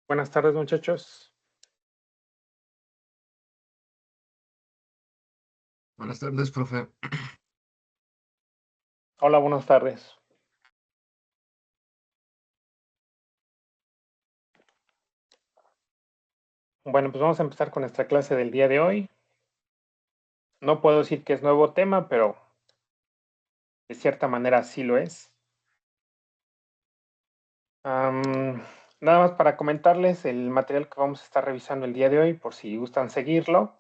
Buenas tardes, muchachos. Buenas tardes, profe. Hola, buenas tardes. Bueno, pues vamos a empezar con nuestra clase del día de hoy. No puedo decir que es nuevo tema, pero de cierta manera sí lo es. Nada más para comentarles el material que vamos a estar revisando el día de hoy, por si gustan seguirlo.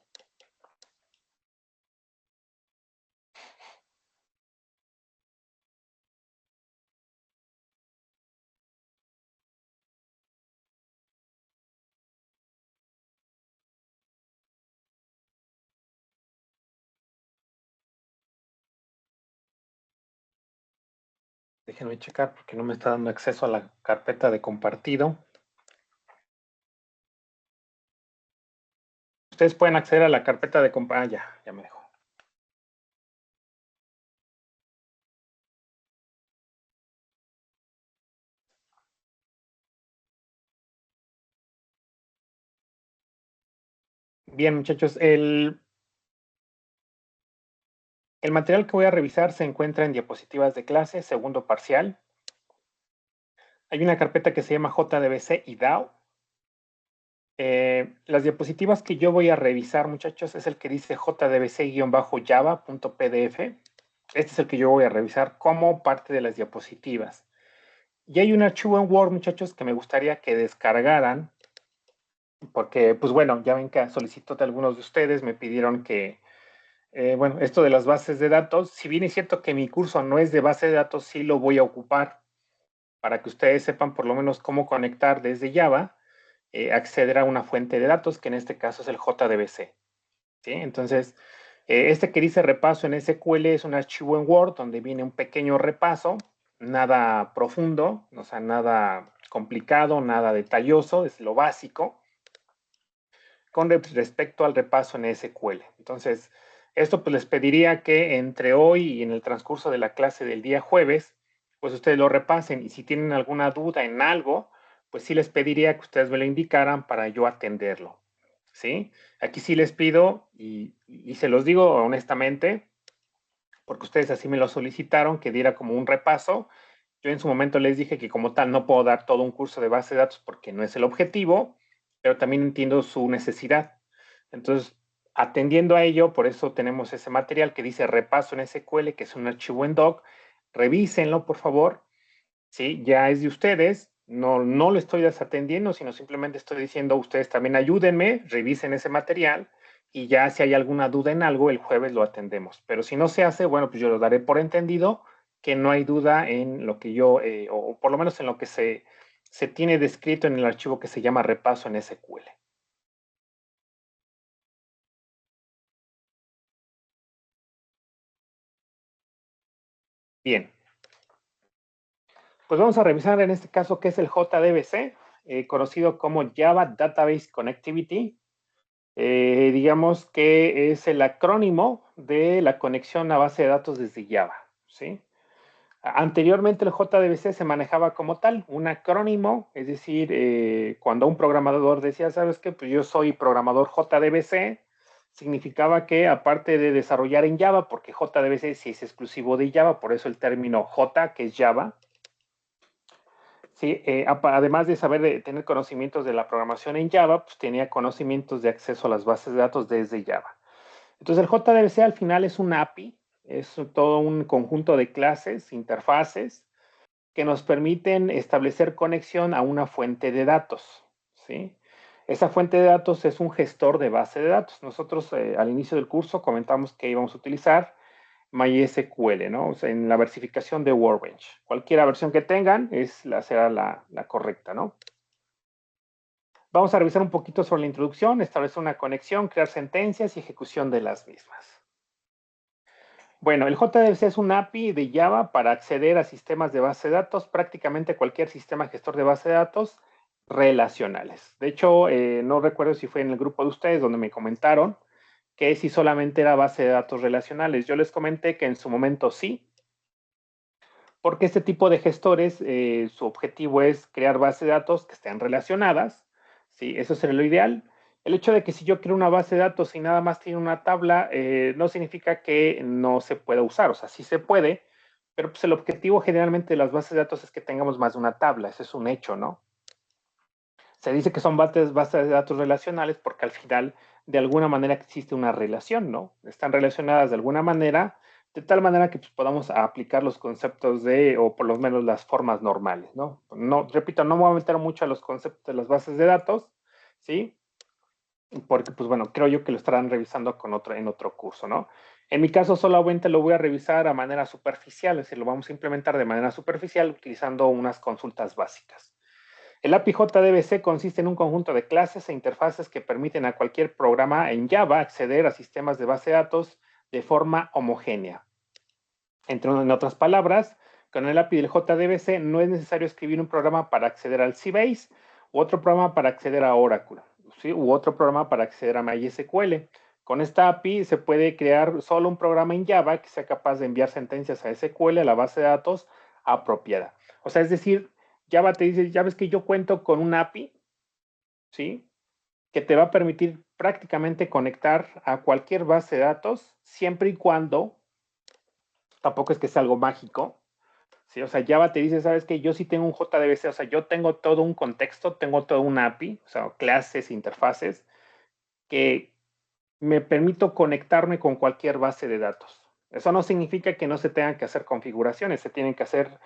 Déjenme checar porque no me está dando acceso a la carpeta de compartido. Ustedes pueden acceder a la carpeta de compartido. Ya me dejó. Bien, muchachos, el material que voy a revisar se encuentra en diapositivas de clase, segundo parcial. Hay una carpeta que se llama JDBC y DAO. Las diapositivas que yo voy a revisar, muchachos, es el que dice jdbc-java.pdf. Este es el que yo voy a revisar como parte de las diapositivas. Y hay un archivo en Word, muchachos, que me gustaría que descargaran, porque, pues bueno, ya ven que a solicitud de algunos de ustedes me pidieron que, bueno, esto de las bases de datos, si bien es cierto que mi curso no es de base de datos, sí lo voy a ocupar para que ustedes sepan por lo menos cómo conectar desde Java, acceder a una fuente de datos, que en este caso es el JDBC. ¿Sí? Entonces, este que dice repaso en SQL es un archivo en Word donde viene un pequeño repaso, nada profundo, o sea, nada complicado, nada detalloso, es lo básico, con respecto al repaso en SQL. Entonces, esto pues les pediría que entre hoy y en el transcurso de la clase del día jueves, pues ustedes lo repasen y si tienen alguna duda en algo, pues sí les pediría que ustedes me lo indicaran para yo atenderlo. ¿Sí? Aquí sí les pido, y se los digo honestamente, porque ustedes así me lo solicitaron, que diera como un repaso. Yo en su momento les dije que como tal no puedo dar todo un curso de base de datos porque no es el objetivo, pero también entiendo su necesidad. Entonces, atendiendo a ello, por eso tenemos ese material que dice repaso en SQL, que es un archivo en doc. Revísenlo, por favor. ¿Sí? Ya es de ustedes. No lo estoy desatendiendo, sino simplemente estoy diciendo, ustedes también ayúdenme, revisen ese material y ya si hay alguna duda en algo, el jueves lo atendemos. Pero si no se hace, bueno, pues yo lo daré por entendido que no hay duda en lo que yo, o por lo menos en lo que se tiene descrito en el archivo que se llama repaso en SQL. Bien, pues vamos a revisar en este caso qué es el JDBC, conocido como Java Database Connectivity. Digamos que es el acrónimo de la conexión a base de datos desde Java, ¿sí? Anteriormente el JDBC se manejaba como tal, un acrónimo, es decir, cuando un programador decía, ¿sabes qué? Pues yo soy programador JDBC, significaba que aparte de desarrollar en Java, porque JDBC sí es exclusivo de Java, por eso el término J, que es Java, sí, además de saber de tener conocimientos de la programación en Java, pues tenía conocimientos de acceso a las bases de datos desde Java. Entonces el JDBC al final es un API, es todo un conjunto de clases, interfaces, que nos permiten establecer conexión a una fuente de datos, ¿sí? Esa fuente de datos es un gestor de base de datos. Nosotros al inicio del curso comentamos que íbamos a utilizar MySQL, ¿no? O sea, en la versificación de Workbench. Cualquier versión que tengan será la correcta, ¿no? Vamos a revisar un poquito sobre la introducción, establecer una conexión, crear sentencias y ejecución de las mismas. Bueno, el JDBC es un API de Java para acceder a sistemas de base de datos, prácticamente cualquier sistema gestor de base de datos relacionales. De hecho, no recuerdo si fue en el grupo de ustedes donde me comentaron que si solamente era base de datos relacionales. Yo les comenté que en su momento sí, porque este tipo de gestores, su objetivo es crear bases de datos que estén relacionadas, ¿sí? Eso sería lo ideal. El hecho de que si yo quiero una base de datos y nada más tiene una tabla, no significa que no se pueda usar, o sea, sí se puede, pero pues el objetivo generalmente de las bases de datos es que tengamos más de una tabla, ese es un hecho, ¿no? Se dice que son bases de datos relacionales porque al final de alguna manera existe una relación, ¿no? Están relacionadas de alguna manera, de tal manera que pues, podamos aplicar los conceptos de, o por lo menos las formas normales, ¿no? No, repito, no me voy a meter mucho a los conceptos de las bases de datos, ¿sí? Porque, pues bueno, creo yo que lo estarán revisando en otro curso, ¿no? En mi caso solamente lo voy a revisar a manera superficial, es decir, lo vamos a implementar de manera superficial utilizando unas consultas básicas. El API JDBC consiste en un conjunto de clases e interfaces que permiten a cualquier programa en Java acceder a sistemas de base de datos de forma homogénea. En otras palabras, con el API del JDBC no es necesario escribir un programa para acceder al Sybase u otro programa para acceder a Oracle, ¿sí? U otro programa para acceder a MySQL. Con esta API se puede crear solo un programa en Java que sea capaz de enviar sentencias a SQL, a la base de datos apropiada. O sea, es decir, Java te dice, ya ves que yo cuento con un API, ¿sí? Que te va a permitir prácticamente conectar a cualquier base de datos, siempre y cuando, tampoco es que sea algo mágico, ¿sí? O sea, Java te dice, ¿sabes qué? Yo sí tengo un JDBC, o sea, yo tengo todo un contexto, tengo todo un API, o sea, clases, interfaces, que me permito conectarme con cualquier base de datos. Eso no significa que no se tengan que hacer configuraciones, se tienen que hacer,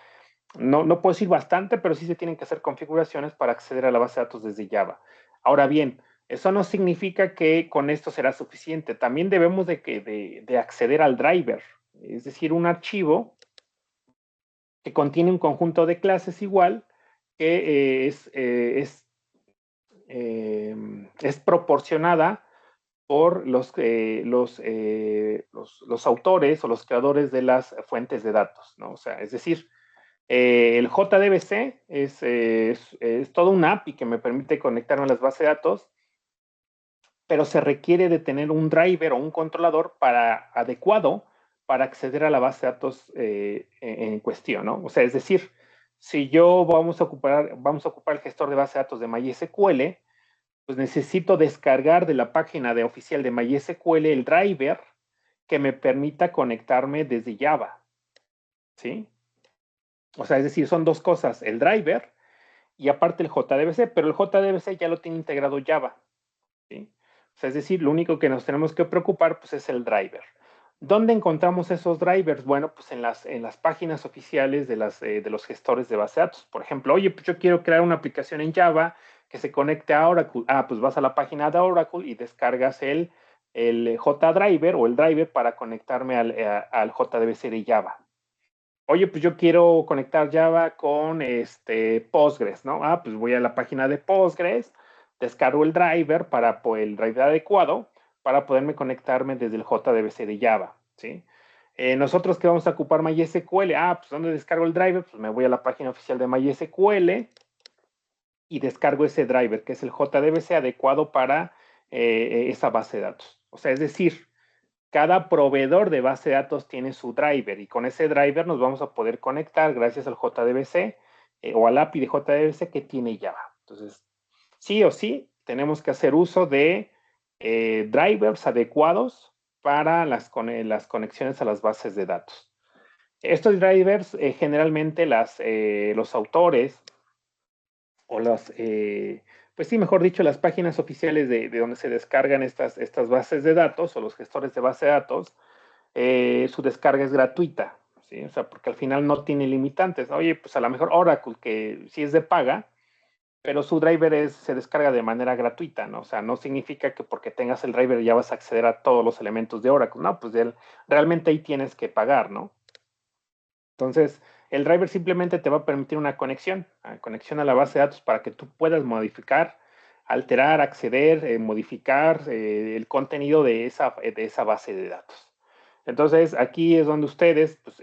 no puedo decir bastante, pero sí se tienen que hacer configuraciones para acceder a la base de datos desde Java. Ahora bien, eso no significa que con esto será suficiente. También debemos de acceder al driver, es decir, un archivo que contiene un conjunto de clases igual que es proporcionada por los autores o los creadores de las fuentes de datos, ¿no? O sea, es decir, el JDBC es todo un API que me permite conectarme a las bases de datos, pero se requiere de tener un driver o un controlador adecuado para acceder a la base de datos en cuestión, ¿no? O sea, es decir, si yo vamos a ocupar el gestor de base de datos de MySQL, pues necesito descargar de la página oficial de MySQL el driver que me permita conectarme desde Java, ¿sí? O sea, es decir, son dos cosas, el driver y aparte el JDBC, pero el JDBC ya lo tiene integrado Java, ¿sí? O sea, es decir, lo único que nos tenemos que preocupar pues, es el driver. ¿Dónde encontramos esos drivers? Bueno, pues en las páginas oficiales de los gestores de base de datos. Por ejemplo, oye, pues yo quiero crear una aplicación en Java que se conecte a Oracle. Ah, pues vas a la página de Oracle y descargas el JDriver o el driver para conectarme al JDBC de Java. Oye, pues yo quiero conectar Java con Postgres, ¿no? Ah, pues voy a la página de Postgres, descargo el driver el driver adecuado para poderme conectarme desde el JDBC de Java, ¿sí? Nosotros que vamos a ocupar MySQL, pues ¿dónde descargo el driver? Pues me voy a la página oficial de MySQL y descargo ese driver, que es el JDBC adecuado para esa base de datos. O sea, es decir, cada proveedor de base de datos tiene su driver y con ese driver nos vamos a poder conectar gracias al JDBC o al API de JDBC que tiene Java. Entonces, sí o sí, tenemos que hacer uso de drivers adecuados para las conexiones a las bases de datos. Estos drivers generalmente los autores o pues sí, mejor dicho, las páginas oficiales de donde se descargan estas bases de datos o los gestores de base de datos, su descarga es gratuita, ¿sí? O sea, porque al final no tiene limitantes. Oye, pues a lo mejor Oracle, que sí es de paga, pero su driver se descarga de manera gratuita, ¿no? O sea, no significa que porque tengas el driver ya vas a acceder a todos los elementos de Oracle, no, pues realmente ahí tienes que pagar, ¿no? Entonces, el driver simplemente te va a permitir una conexión a la base de datos para que tú puedas modificar, alterar, acceder, modificar el contenido de esa base de datos. Entonces, aquí es donde ustedes, pues,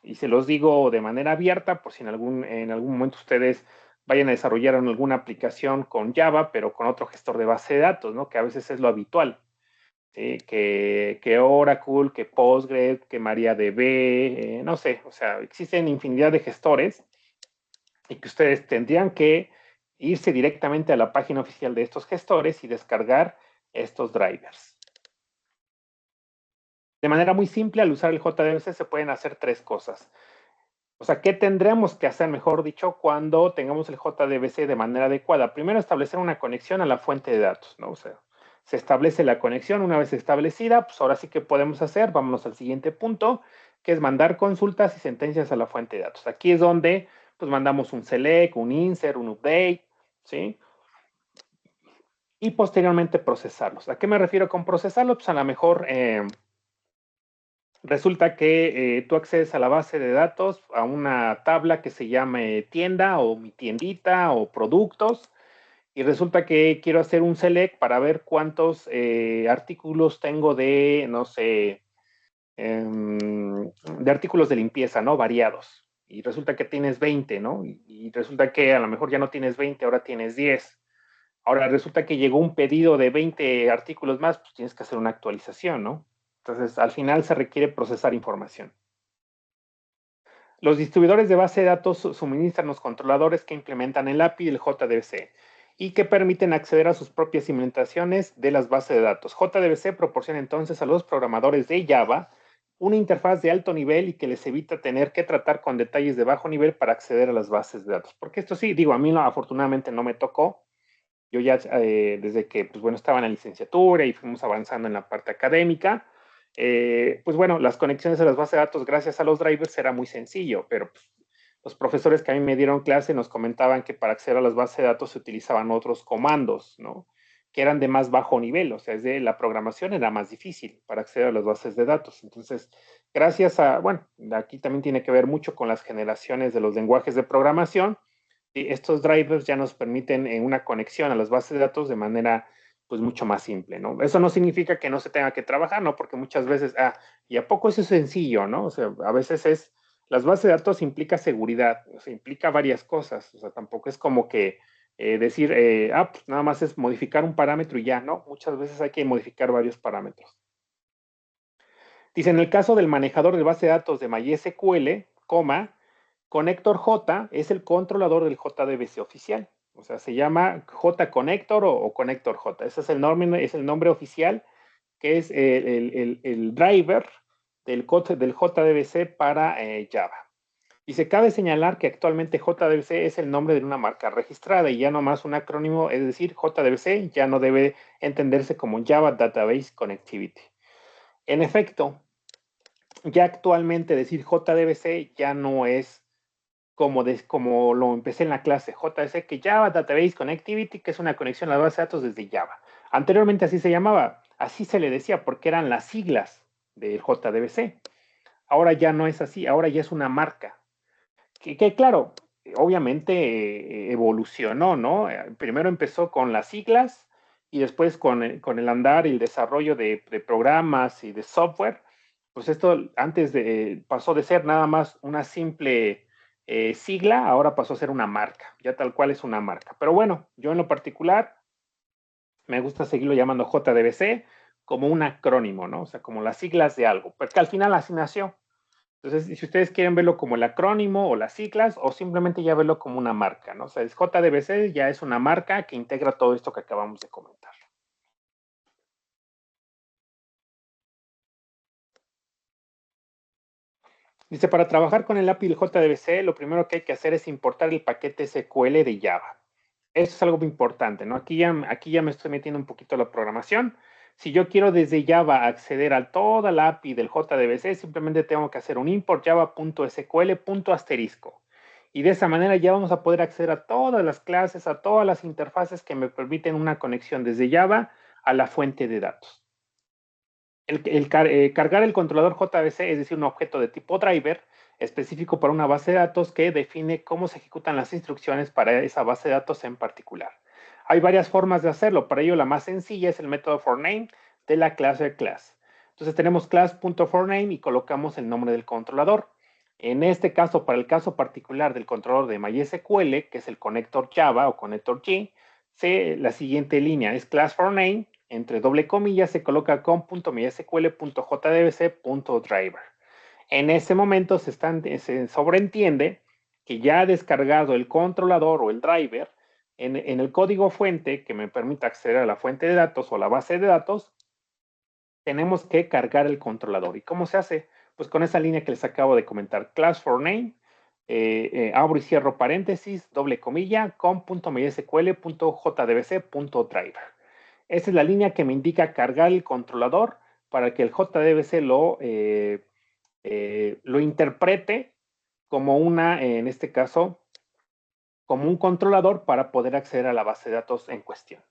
y se los digo de manera abierta, por si en algún momento ustedes vayan a desarrollar alguna aplicación con Java, pero con otro gestor de base de datos, ¿no? Que a veces es lo habitual. ¿Sí? Que Oracle, que Postgres, que MariaDB, no sé, o sea, existen infinidad de gestores y que ustedes tendrían que irse directamente a la página oficial de estos gestores y descargar estos drivers. De manera muy simple, al usar el JDBC se pueden hacer tres cosas. O sea, ¿qué tendremos que hacer, mejor dicho, cuando tengamos el JDBC de manera adecuada? Primero, establecer una conexión a la fuente de datos, ¿no? O sea, se establece la conexión. Una vez establecida, pues ahora sí que podemos hacer, vámonos al siguiente punto, que es mandar consultas y sentencias a la fuente de datos. Aquí es donde, pues, mandamos un select, un insert, un update, ¿sí? Y posteriormente procesarlos. ¿A qué me refiero con procesarlos? Pues a lo mejor resulta que tú accedes a la base de datos, a una tabla que se llame tienda o mi tiendita o productos, y resulta que quiero hacer un select para ver cuántos artículos tengo de, no sé, de artículos de limpieza, ¿no? Variados. Y resulta que tienes 20, ¿no? Y resulta que a lo mejor ya no tienes 20, ahora tienes 10. Ahora resulta que llegó un pedido de 20 artículos más, pues tienes que hacer una actualización, ¿no? Entonces, al final se requiere procesar información. Los distribuidores de base de datos suministran los controladores que implementan el API del JDBC y que permiten acceder a sus propias implementaciones de las bases de datos. JDBC proporciona entonces a los programadores de Java una interfaz de alto nivel y que les evita tener que tratar con detalles de bajo nivel para acceder a las bases de datos. Porque esto sí, digo, a mí no, afortunadamente no me tocó. Yo ya desde que, pues bueno, estaba en la licenciatura y fuimos avanzando en la parte académica, pues bueno, las conexiones a las bases de datos gracias a los drivers era muy sencillo, pero pues, los profesores que a mí me dieron clase nos comentaban que para acceder a las bases de datos se utilizaban otros comandos, ¿no? Que eran de más bajo nivel, o sea, desde la programación era más difícil para acceder a las bases de datos. Entonces, gracias a, bueno, aquí también tiene que ver mucho con las generaciones de los lenguajes de programación. Estos drivers ya nos permiten una conexión a las bases de datos de manera pues mucho más simple, ¿no? Eso no significa que no se tenga que trabajar, ¿no? Porque muchas veces, ¿y a poco eso es sencillo, ¿no? O sea, a veces las bases de datos implica seguridad, o sea, implica varias cosas, o sea, tampoco es como que decir, pues nada más es modificar un parámetro y ya, ¿no? Muchas veces hay que modificar varios parámetros. Dice, en el caso del manejador de base de datos de MySQL, Connector J es el controlador del JDBC oficial. O sea, se llama JConnector o Connector J. Ese es el nombre oficial, que es el driver del JDBC para Java. Y se cabe señalar que actualmente JDBC es el nombre de una marca registrada y ya no más un acrónimo, es decir, JDBC ya no debe entenderse como Java Database Connectivity. En efecto, ya actualmente decir JDBC ya no es como lo empecé en la clase, JDBC, que Java Database Connectivity, que es una conexión a la base de datos desde Java. Anteriormente así se llamaba, así se le decía porque eran las siglas del JDBC. Ahora ya no es así, ahora ya es una marca. Que claro, obviamente evolucionó, ¿no? Primero empezó con las siglas y después con el andar y el desarrollo de programas y de software, pues esto pasó de ser nada más una simple sigla, ahora pasó a ser una marca, ya tal cual es una marca. Pero bueno, yo en lo particular me gusta seguirlo llamando JDBC como un acrónimo, ¿no? O sea, como las siglas de algo, porque al final así nació. Entonces, si ustedes quieren verlo como el acrónimo o las siglas, o simplemente ya verlo como una marca, ¿no? O sea, JDBC ya es una marca que integra todo esto que acabamos de comentar. Dice, para trabajar con el API del JDBC, lo primero que hay que hacer es importar el paquete SQL de Java. Eso es algo muy importante, ¿no? Aquí ya me estoy metiendo un poquito a la programación. Si yo quiero desde Java acceder a toda la API del JDBC, simplemente tengo que hacer un import java.sql.asterisco. Y de esa manera ya vamos a poder acceder a todas las clases, a todas las interfaces que me permiten una conexión desde Java a la fuente de datos. Cargar el controlador JBC, es decir, un objeto de tipo driver específico para una base de datos que define cómo se ejecutan las instrucciones para esa base de datos en particular. Hay varias formas de hacerlo. Para ello, la más sencilla es el método forName de la clase class. Entonces tenemos class.forName y colocamos el nombre del controlador. En este caso, para el caso particular del controlador de MySQL, que es el conector Java o conector G, la siguiente línea es class forName, entre doble comillas se coloca com.mysql.jdbc.driver. En ese momento se sobreentiende que ya ha descargado el controlador o el driver en el código fuente que me permita acceder a la fuente de datos o la base de datos, tenemos que cargar el controlador. ¿Y cómo se hace? Pues con esa línea que les acabo de comentar, class for name, abro y cierro paréntesis, doble comilla, com.mysql.jdbc.driver. Esa es la línea que me indica cargar el controlador para que el JDBC lo interprete como en este caso, como un controlador para poder acceder a la base de datos en cuestión.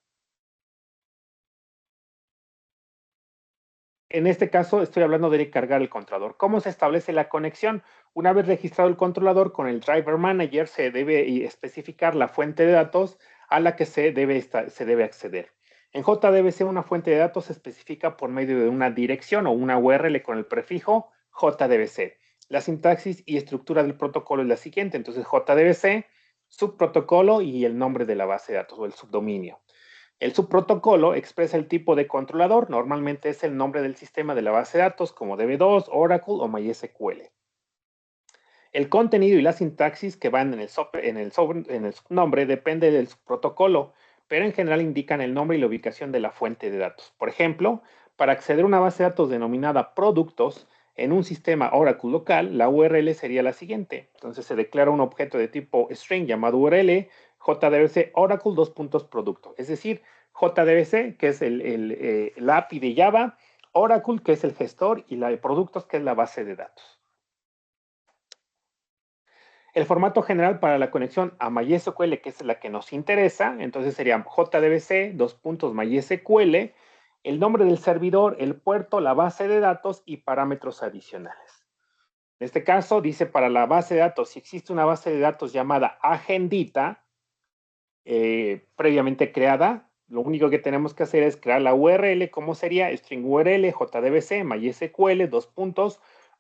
En este caso estoy hablando de cargar el controlador. ¿Cómo se establece la conexión? Una vez registrado el controlador con el Driver Manager, se debe especificar la fuente de datos a la que se debe acceder. En JDBC una fuente de datos se especifica por medio de una dirección o una URL con el prefijo JDBC. La sintaxis y estructura del protocolo es la siguiente. Entonces JDBC, subprotocolo y el nombre de la base de datos o el subdominio. El subprotocolo expresa el tipo de controlador, normalmente es el nombre del sistema de la base de datos como DB2, Oracle o MySQL. El contenido y la sintaxis que van en el subnombre depende del subprotocolo, pero en general indican el nombre y la ubicación de la fuente de datos. Por ejemplo, para acceder a una base de datos denominada productos en un sistema Oracle local, la URL sería la siguiente. Entonces se declara un objeto de tipo string llamado URL, JDBC Oracle producto. Es decir, JDBC, que es la API de Java, Oracle, que es el gestor, y la de productos, que es la base de datos. El formato general para la conexión a MySQL, que es la que nos interesa, entonces sería JDBC, MySQL, el nombre del servidor, el puerto, la base de datos y parámetros adicionales. En este caso, dice para la base de datos, si existe una base de datos llamada Agendita, previamente creada, lo único que tenemos que hacer es crear la URL, como sería string URL, JDBC, MySQL,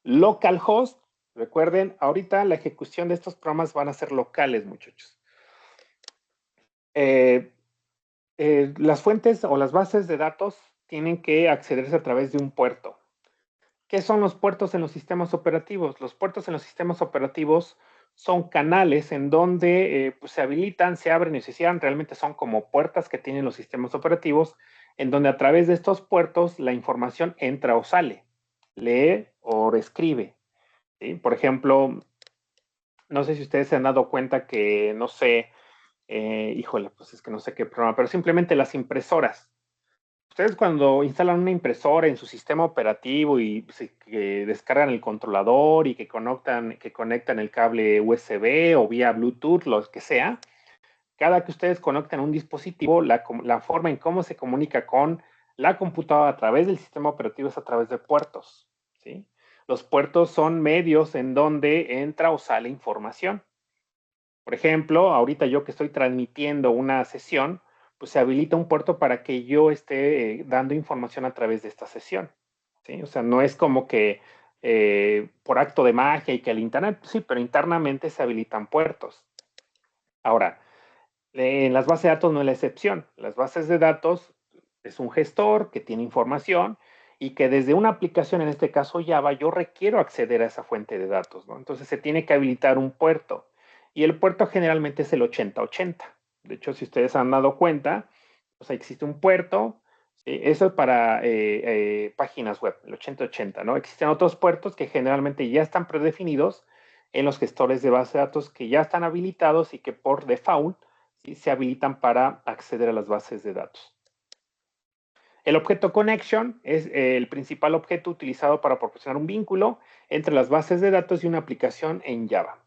localhost. Recuerden, ahorita la ejecución de estos programas van a ser locales, muchachos. Las fuentes o las bases de datos tienen que accederse a través de un puerto. ¿Qué son los puertos en los sistemas operativos? Los puertos en los sistemas operativos son canales en donde pues se habilitan, se abren y se cierran. Realmente son como puertas que tienen los sistemas operativos, en donde a través de estos puertos la información entra o sale, lee o escribe. ¿Sí? Por ejemplo, no sé si ustedes se han dado cuenta que, no sé, híjole, pues es que no sé qué programa, pero simplemente las impresoras. Ustedes cuando instalan una impresora en su sistema operativo y que descargan el controlador y que conectan el cable USB o vía Bluetooth, lo que sea, cada que ustedes conectan un dispositivo, la forma en cómo se comunica con la computadora a través del sistema operativo es a través de puertos, ¿sí? Los puertos son medios en donde entra o sale información. Por ejemplo, ahorita yo que estoy transmitiendo una sesión, pues se habilita un puerto para que yo esté dando información a través de esta sesión, ¿sí? O sea, no es como que por acto de magia y que el internet, sí, pero internamente se habilitan puertos. Ahora, en las bases de datos no es la excepción. Las bases de datos es un gestor que tiene información y que desde una aplicación, en este caso Java, yo requiero acceder a esa fuente de datos, ¿no? Entonces se tiene que habilitar un puerto y el puerto generalmente es el 8080. De hecho, si ustedes han dado cuenta, pues existe un puerto, eso es para páginas web, el 8080, ¿no? Existen otros puertos que generalmente ya están predefinidos en los gestores de base de datos que ya están habilitados y que por default se habilitan para acceder a las bases de datos. El objeto connection es el principal objeto utilizado para proporcionar un vínculo entre las bases de datos y una aplicación en Java.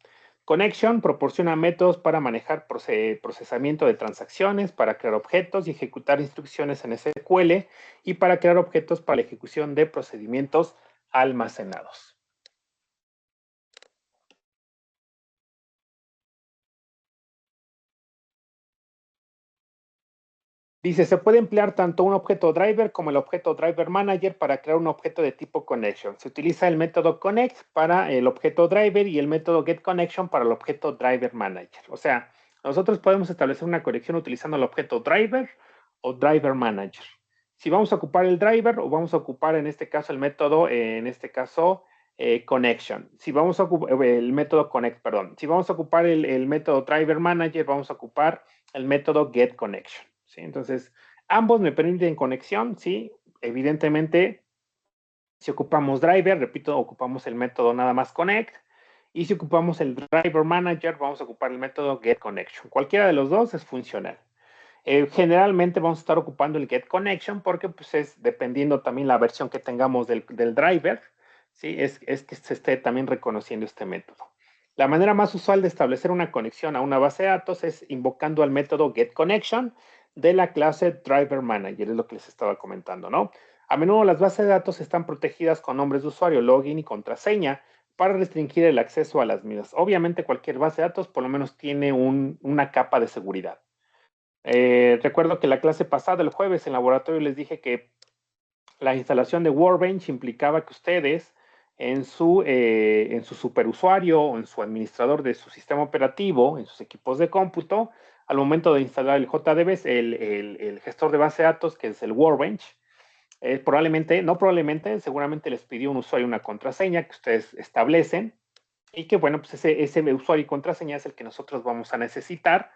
Connection proporciona métodos para manejar procesamiento de transacciones, para crear objetos y ejecutar instrucciones en SQL y para crear objetos para la ejecución de procedimientos almacenados. Dice, se puede emplear tanto un objeto driver como el objeto driver manager para crear un objeto de tipo connection. Se utiliza el método connect para el objeto driver y el método getConnection para el objeto driver manager. O sea, nosotros podemos establecer una conexión utilizando el objeto driver o driver manager. Si vamos a ocupar el driver o vamos a ocupar en este caso el método, connection. Si vamos a ocupar el método connect, perdón. Si vamos a ocupar el método driver manager, vamos a ocupar el método getConnection, ¿sí? Entonces, ambos me permiten conexión, ¿sí? Evidentemente, si ocupamos driver, repito, ocupamos el método nada más connect. Y si ocupamos el driver manager, vamos a ocupar el método getConnection. Cualquiera de los dos es funcional. Generalmente vamos a estar ocupando el getConnection porque pues, es dependiendo también la versión que tengamos del driver, ¿sí? Es que se esté también reconociendo este método. La manera más usual de establecer una conexión a una base de datos es invocando al método getConnection de la clase Driver Manager, es lo que les estaba comentando, ¿no? A menudo las bases de datos están protegidas con nombres de usuario, login y contraseña para restringir el acceso a las mismas. Obviamente cualquier base de datos por lo menos tiene una capa de seguridad. Recuerdo que la clase pasada, el jueves, en laboratorio les dije que la instalación de Workbench implicaba que ustedes en su superusuario o en su administrador de su sistema operativo, en sus equipos de cómputo, al momento de instalar el JDBS, el gestor de base de datos, que es el Workbench, probablemente, no probablemente, seguramente les pidió un usuario y una contraseña que ustedes establecen y que, bueno, pues ese usuario y contraseña es el que nosotros vamos a necesitar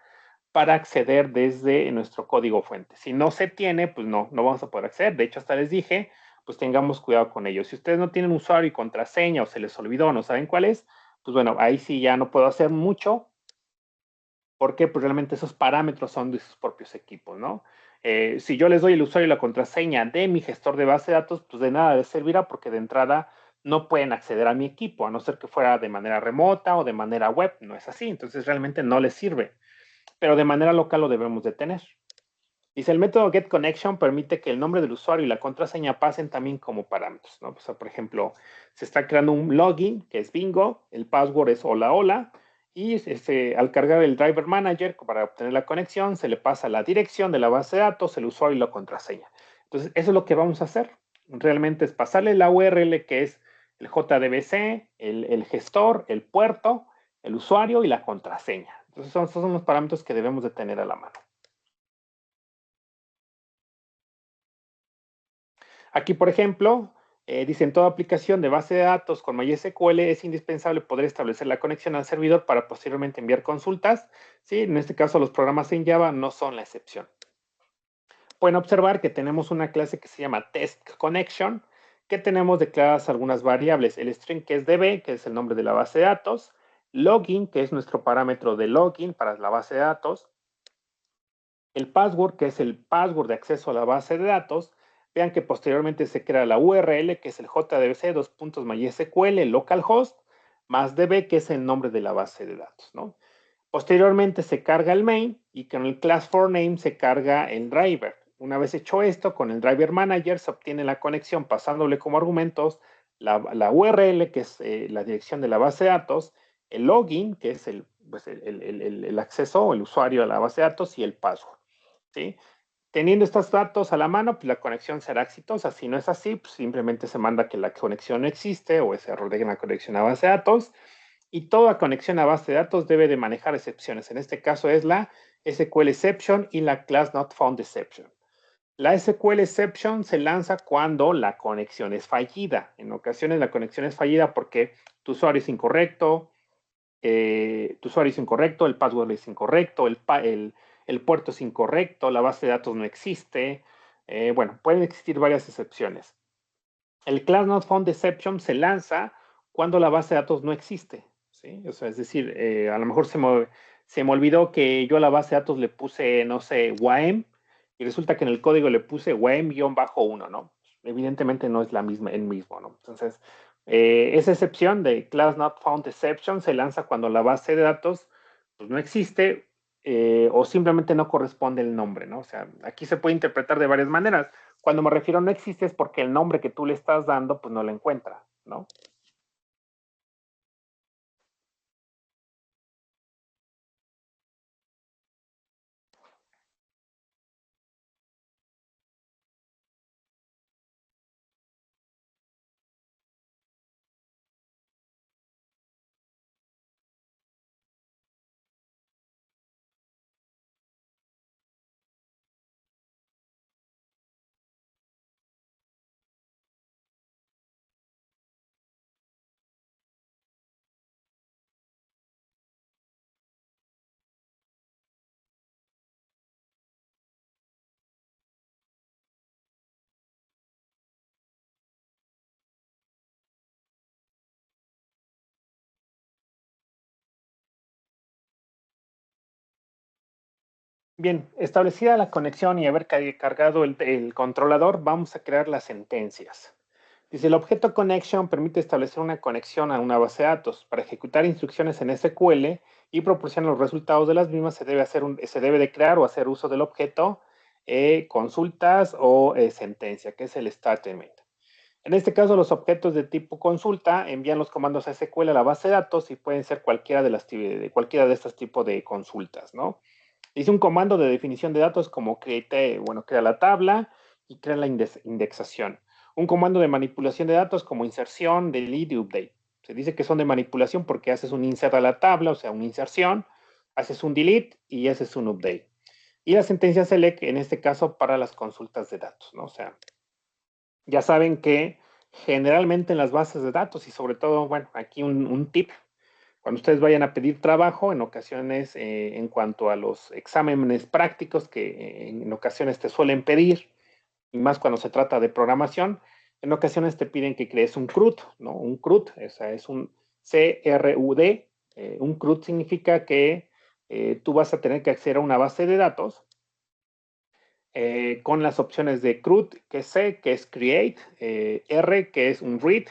para acceder desde nuestro código fuente. Si no se tiene, pues no vamos a poder acceder. De hecho, hasta les dije, pues tengamos cuidado con ello. Si ustedes no tienen usuario y contraseña o se les olvidó, no saben cuál es, pues bueno, ahí sí ya no puedo hacer mucho porque pues realmente esos parámetros son de sus propios equipos, ¿no? Si yo les doy el usuario y la contraseña de mi gestor de base de datos, pues de nada les servirá porque de entrada no pueden acceder a mi equipo, a no ser que fuera de manera remota o de manera web, no es así, entonces realmente no les sirve, pero de manera local lo debemos de tener. Dice, el método getConnection permite que el nombre del usuario y la contraseña pasen también como parámetros, ¿no? O sea, por ejemplo, se está creando un login, que es bingo, el password es hola, hola, y al cargar el driver manager para obtener la conexión, se le pasa la dirección de la base de datos, el usuario y la contraseña. Entonces, eso es lo que vamos a hacer. Realmente es pasarle la URL que es el JDBC, el gestor, el puerto, el usuario y la contraseña. Entonces, esos son los parámetros que debemos de tener a la mano. Aquí, por ejemplo, dice, en toda aplicación de base de datos con MySQL es indispensable poder establecer la conexión al servidor para posteriormente enviar consultas. ¿Sí? En este caso, los programas en Java no son la excepción. Pueden observar que tenemos una clase que se llama TestConnection, que tenemos declaradas algunas variables. El string, que es db, que es el nombre de la base de datos. Login, que es nuestro parámetro de login para la base de datos. El password, que es el password de acceso a la base de datos. Vean que posteriormente se crea la URL, que es el JDBC, MySQL, localhost, más db, que es el nombre de la base de datos, ¿no? Posteriormente se carga el main y con el class for name se carga el driver. Una vez hecho esto, con el driver manager se obtiene la conexión pasándole como argumentos la URL, que es la dirección de la base de datos, el login, que es pues el acceso o el usuario a la base de datos, y el password. ¿Sí? Teniendo estos datos a la mano, pues la conexión será exitosa. Si no es así, pues simplemente se manda que la conexión no existe o es error de la conexión a base de datos. Y toda conexión a base de datos debe de manejar excepciones. En este caso es la SQL exception y la class not found exception. La SQL exception se lanza cuando la conexión es fallida. En ocasiones la conexión es fallida porque tu usuario es incorrecto, el password es incorrecto, el puerto es incorrecto, la base de datos no existe. Bueno, pueden existir varias excepciones. El class not found exception se lanza cuando la base de datos no existe. ¿Sí? O sea, es decir, a lo mejor se me olvidó que yo a la base de datos le puse, no sé, WAEM, y resulta que en el código le puse WAEM-1, ¿no? Evidentemente no es la misma, el mismo, ¿no? Entonces, esa excepción de class not found exception se lanza cuando la base de datos pues, no existe o simplemente no corresponde el nombre, ¿no? O sea, aquí se puede interpretar de varias maneras. Cuando me refiero a no existe es porque el nombre que tú le estás dando, pues no lo encuentra, ¿no? Bien, establecida la conexión y haber cargado el controlador, vamos a crear las sentencias. Dice, el objeto connection permite establecer una conexión a una base de datos. Para ejecutar instrucciones en SQL y proporcionar los resultados de las mismas, se debe de crear o hacer uso del objeto consultas o sentencia, que es el statement. En este caso, los objetos de tipo consulta envían los comandos a SQL a la base de datos y pueden ser cualquiera de estos tipos de consultas, ¿no? Dice un comando de definición de datos como crea la tabla y crea la indexación. Un comando de manipulación de datos como inserción, delete y update. Se dice que son de manipulación porque haces un insert a la tabla, o sea, una inserción, haces un delete y haces un update. Y la sentencia select, en este caso, para las consultas de datos, ¿no? O sea, ya saben que generalmente en las bases de datos y sobre todo, bueno, aquí un tip, cuando ustedes vayan a pedir trabajo, en ocasiones, en cuanto a los exámenes prácticos que en ocasiones te suelen pedir, y más cuando se trata de programación, en ocasiones te piden que crees un CRUD, ¿no? Un CRUD, o sea, es un CRUD. Un CRUD significa que tú vas a tener que acceder a una base de datos con las opciones de CRUD, que es C, que es Create, R, que es un Read,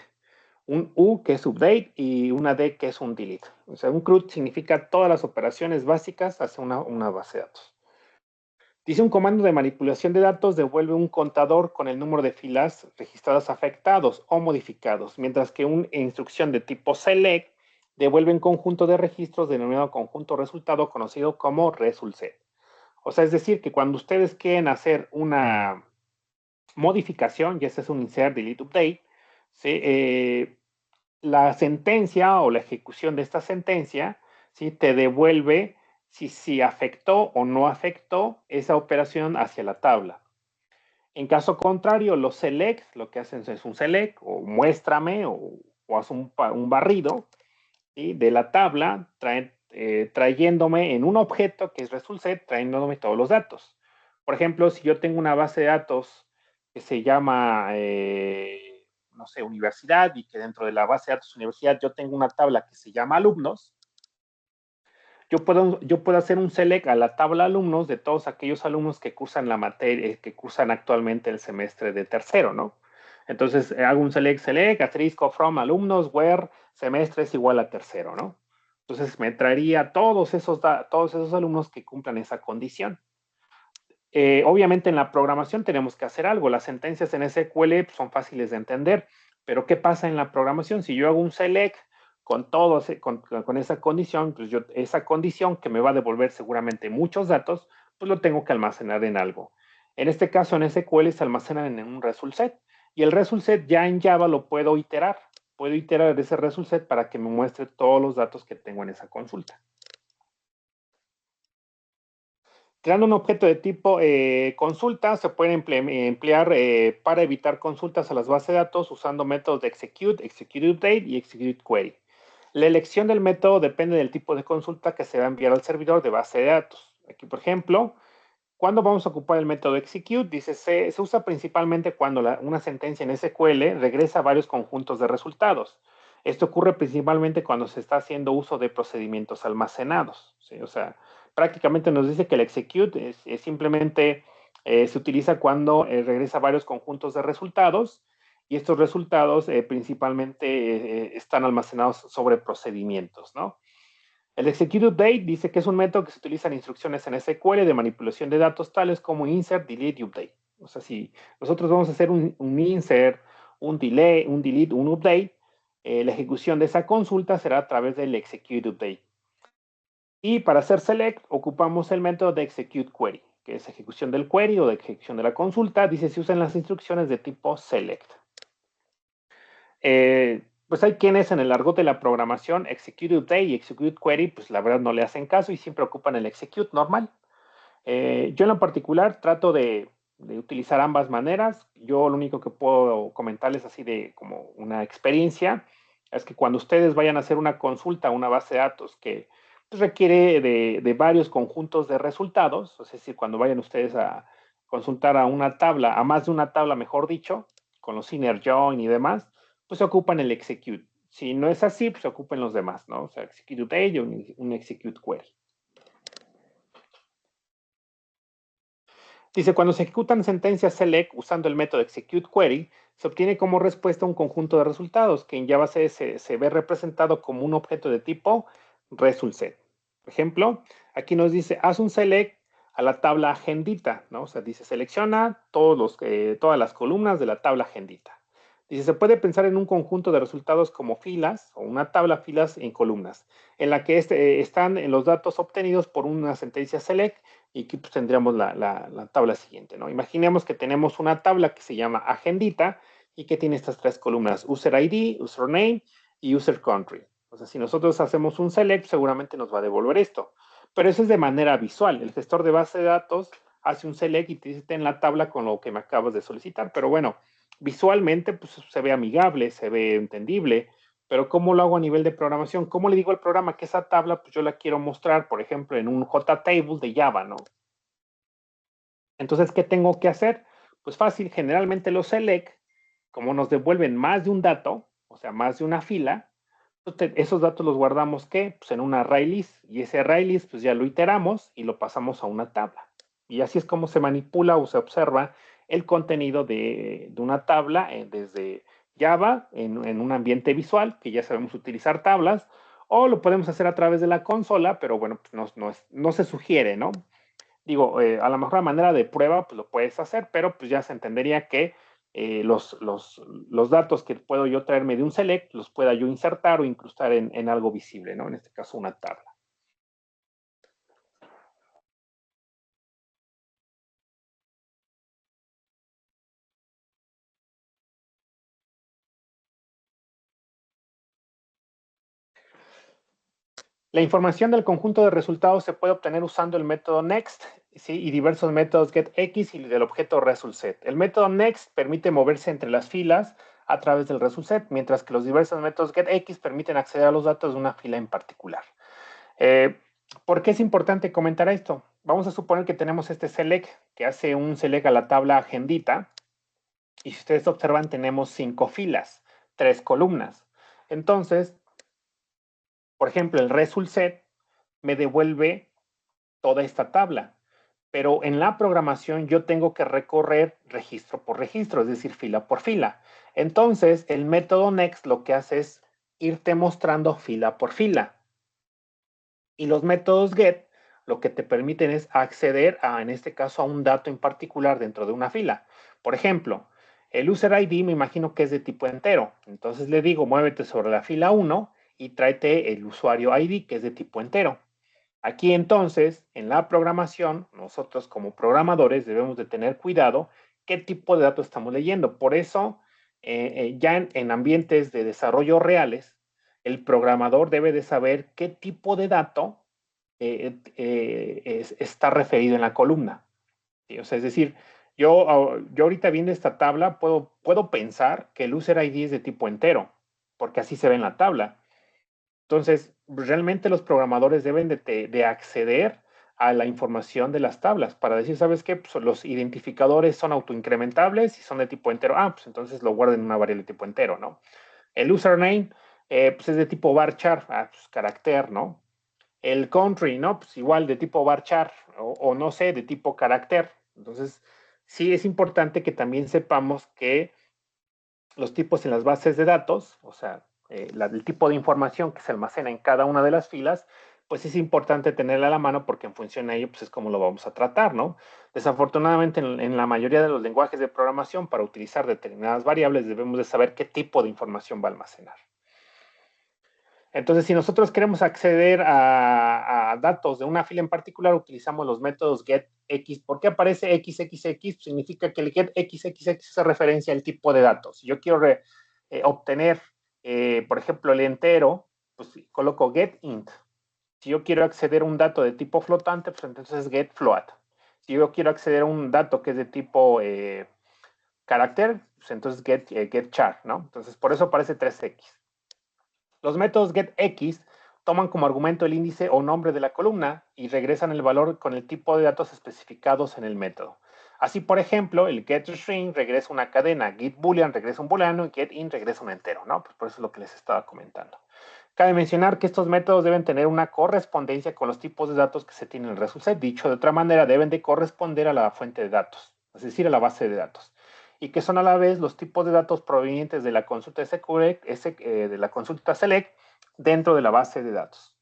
un U, que es Update, y una D, que es un Delete. O sea, un CRUD significa todas las operaciones básicas hacia una base de datos. Dice un comando de manipulación de datos devuelve un contador con el número de filas registradas afectados o modificados, mientras que una instrucción de tipo select devuelve un conjunto de registros denominado conjunto resultado conocido como resultset. O sea, es decir, que cuando ustedes quieren hacer una modificación, y ese es un insert, delete, update, ¿sí? La sentencia o la ejecución de esta sentencia, ¿sí? Te devuelve si afectó o no afectó esa operación hacia la tabla. En caso contrario, los select, lo que hacen es un select o muéstrame o haz un barrido, ¿sí? De la tabla, trayéndome en un objeto que es resultset, trayéndome todos los datos. Por ejemplo, si yo tengo una base de datos que se llama, no sé, universidad, y que dentro de la base de datos universidad yo tengo una tabla que se llama alumnos, yo puedo hacer un select a la tabla alumnos de todos aquellos alumnos que cursan la materia, que cursan actualmente el semestre de tercero, ¿no? Entonces hago un select, asterisco from alumnos, where semestre es igual a tercero, ¿no? Entonces me traería todos esos alumnos que cumplan esa condición. Obviamente en la programación tenemos que hacer algo. Las sentencias en SQL son fáciles de entender, pero ¿qué pasa en la programación? Si yo hago un select con esa condición, pues esa condición que me va a devolver seguramente muchos datos, pues lo tengo que almacenar en algo. En este caso, en SQL se almacena en un result set, y el result set ya en Java lo puedo iterar. Puedo iterar ese result set para que me muestre todos los datos que tengo en esa consulta. Creando un objeto de tipo consulta, se puede emplear para evitar consultas a las bases de datos usando métodos de execute update y execute query. La elección del método depende del tipo de consulta que se va a enviar al servidor de base de datos. Aquí, por ejemplo, ¿cuándo vamos a ocupar el método execute? Dice, se usa principalmente cuando una sentencia en SQL regresa a varios conjuntos de resultados. Esto ocurre principalmente cuando se está haciendo uso de procedimientos almacenados, ¿sí? O sea, prácticamente nos dice que el execute es simplemente se utiliza cuando regresa a varios conjuntos de resultados, y estos resultados principalmente están almacenados sobre procedimientos, ¿no? El execute update dice que es un método que se utiliza en instrucciones en SQL de manipulación de datos tales como insert, delete y update. O sea, si nosotros vamos a hacer un insert, un delete, un update, la ejecución de esa consulta será a través del execute update. Y para hacer select, ocupamos el método de execute query, que es ejecución del query o de ejecución de la consulta. Dice, se usan las instrucciones de tipo select. Pues hay quienes en el argot de la programación, execute update y execute query, pues la verdad no le hacen caso y siempre ocupan el execute normal. Yo en lo particular trato de utilizar ambas maneras. Yo lo único que puedo comentarles así de como una experiencia es que cuando ustedes vayan a hacer una consulta a una base de datos que pues, requiere de varios conjuntos de resultados, es decir, cuando vayan ustedes a consultar a una tabla, a más de una tabla, mejor dicho, con los inner join y demás, pues se ocupan el execute. Si no es así, pues se ocupen los demás, ¿no? O sea, execute update y un execute query. Dice, cuando se ejecutan sentencias select usando el método execute query, se obtiene como respuesta un conjunto de resultados que en Java se ve representado como un objeto de tipo result set. Por ejemplo, aquí nos dice, haz un select a la tabla agendita, ¿no? O sea, dice, selecciona todas las columnas de la tabla agendita. Dice, se puede pensar en un conjunto de resultados como filas o una tabla filas en columnas, en la que están los datos obtenidos por una sentencia select y aquí pues, tendríamos la tabla siguiente, ¿no? Imaginemos que tenemos una tabla que se llama agendita y que tiene estas tres columnas, user ID, username y user country. O sea, si nosotros hacemos un select, seguramente nos va a devolver esto. Pero eso es de manera visual. El gestor de base de datos hace un select y te dice en la tabla con lo que me acabas de solicitar. Pero bueno, visualmente pues, se ve amigable, se ve entendible, pero ¿cómo lo hago a nivel de programación? ¿Cómo le digo al programa que esa tabla pues yo la quiero mostrar, por ejemplo, en un JTable de Java, ¿no? Entonces, ¿qué tengo que hacer? Pues fácil, generalmente los select, como nos devuelven más de un dato, o sea, más de una fila, pues esos datos los guardamos, ¿qué? Pues en un array list, y ese array list pues ya lo iteramos y lo pasamos a una tabla. Y así es como se manipula o se observa el contenido de una tabla desde Java en un ambiente visual, que ya sabemos utilizar tablas, o lo podemos hacer a través de la consola, pero bueno, pues no se sugiere, ¿no? Digo, a lo mejor a manera de prueba, pues lo puedes hacer, pero pues ya se entendería que los datos que puedo yo traerme de un select los pueda yo insertar o incrustar en algo visible, ¿no? En este caso, una tabla. La información del conjunto de resultados se puede obtener usando el método next, ¿sí? Y diversos métodos getX y del objeto resultSet. El método next permite moverse entre las filas a través del resultSet, mientras que los diversos métodos getX permiten acceder a los datos de una fila en particular. ¿Por qué es importante comentar esto? Vamos a suponer que tenemos este select que hace un select a la tabla agendita y si ustedes observan tenemos 5 filas, 3 columnas. Entonces, por ejemplo, el result set me devuelve toda esta tabla, pero en la programación yo tengo que recorrer registro por registro, es decir, fila por fila. Entonces, el método next lo que hace es irte mostrando fila por fila. Y los métodos get lo que te permiten es acceder a, en este caso, a un dato en particular dentro de una fila. Por ejemplo, el user ID me imagino que es de tipo entero. Entonces le digo, muévete sobre la fila 1 y tráete el usuario ID que es de tipo entero. Aquí entonces, en la programación, nosotros como programadores debemos de tener cuidado qué tipo de datos estamos leyendo. Por eso, ya en ambientes de desarrollo reales, el programador debe de saber qué tipo de dato está referido en la columna. ¿Sí? O sea, es decir, yo ahorita viendo esta tabla puedo pensar que el user ID es de tipo entero, porque así se ve en la tabla. Entonces, realmente los programadores deben de acceder a la información de las tablas para decir, ¿sabes qué? Pues los identificadores son autoincrementables y son de tipo entero. Ah, pues entonces lo guarden en una variable de tipo entero, ¿no? El username, pues es de tipo varchar, pues carácter, ¿no? El country, ¿no? Pues igual de tipo varchar o no sé, de tipo carácter. Entonces, sí es importante que también sepamos que los tipos en las bases de datos, o sea, el tipo de información que se almacena en cada una de las filas, pues es importante tenerla a la mano porque en función de ello, pues es como lo vamos a tratar, ¿no? Desafortunadamente, en la mayoría de los lenguajes de programación, para utilizar determinadas variables, debemos de saber qué tipo de información va a almacenar. Entonces, si nosotros queremos acceder a datos de una fila en particular, utilizamos los métodos getX. ¿Por qué aparece XXX? Significa que el getXXX hace referencia al tipo de datos. Si yo quiero obtener, por ejemplo, el entero, pues coloco getInt. Si yo quiero acceder a un dato de tipo flotante, pues entonces getFloat. Si yo quiero acceder a un dato que es de tipo carácter, pues entonces getChar, ¿no? Entonces, por eso aparece 3X. Los métodos getX toman como argumento el índice o nombre de la columna y regresan el valor con el tipo de datos especificados en el método. Así, por ejemplo, el getString regresa una cadena, getBoolean regresa un booleano y getInt regresa un entero, ¿no? Pues por eso es lo que les estaba comentando. Cabe mencionar que estos métodos deben tener una correspondencia con los tipos de datos que se tienen en el result set. Dicho de otra manera, deben de corresponder a la fuente de datos, es decir, a la base de datos. Y que son a la vez los tipos de datos provenientes de la consulta SQL, de la consulta select dentro de la base de datos.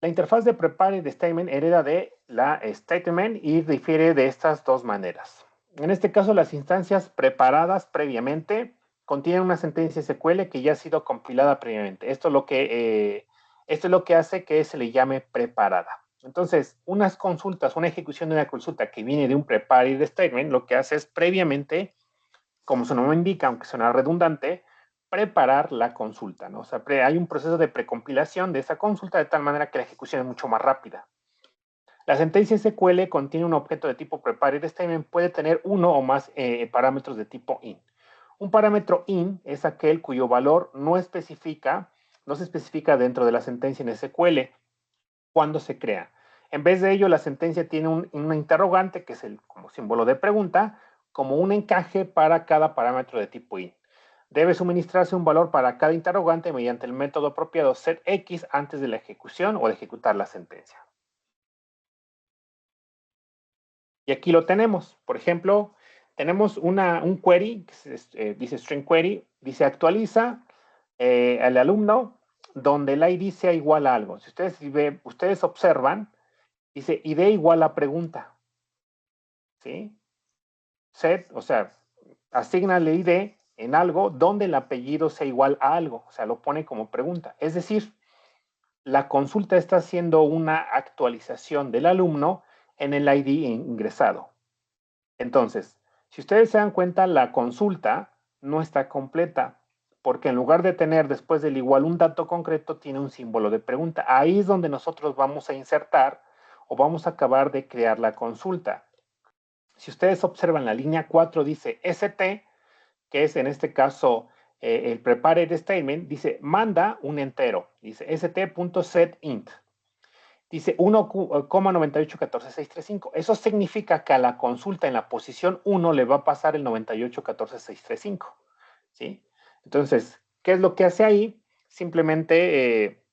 La interfaz de prepare de statement hereda de la statement y difiere de estas dos maneras. En este caso, las instancias preparadas previamente contienen una sentencia SQL que ya ha sido compilada previamente. Esto es lo que hace que se le llame preparada. Entonces, unas consultas, una ejecución de una consulta que viene de un prepare de statement, lo que hace es previamente, como su nombre indica, aunque suena redundante, preparar la consulta, ¿no? O sea, hay un proceso de precompilación de esa consulta de tal manera que la ejecución es mucho más rápida. La sentencia SQL contiene un objeto de tipo prepare statement, puede tener uno o más parámetros de tipo in. Un parámetro in es aquel cuyo valor no se especifica dentro de la sentencia en SQL cuando se crea. En vez de ello, la sentencia tiene una interrogante, que es como símbolo de pregunta, como un encaje para cada parámetro de tipo in. Debe suministrarse un valor para cada interrogante mediante el método apropiado setX antes de la ejecución o de ejecutar la sentencia. Y aquí lo tenemos. Por ejemplo, tenemos un query, que dice string query, dice actualiza al alumno donde el ID sea igual a algo. Si ustedes observan, dice ID igual a pregunta. ¿Sí? Set, o sea, asignale ID en algo donde el apellido sea igual a algo. O sea, lo pone como pregunta. Es decir, la consulta está haciendo una actualización del alumno en el ID ingresado. Entonces, si ustedes se dan cuenta, la consulta no está completa, porque en lugar de tener después del igual un dato concreto, tiene un símbolo de pregunta. Ahí es donde nosotros vamos a insertar o vamos a acabar de crear la consulta. Si ustedes observan la línea 4 dice ST, que es en este caso el prepared statement, dice manda un entero, dice st.setInt. Dice 1,9814.635. Eso significa que a la consulta en la posición 1 le va a pasar el 9814.635. ¿Sí? Entonces, ¿qué es lo que hace ahí? Simplemente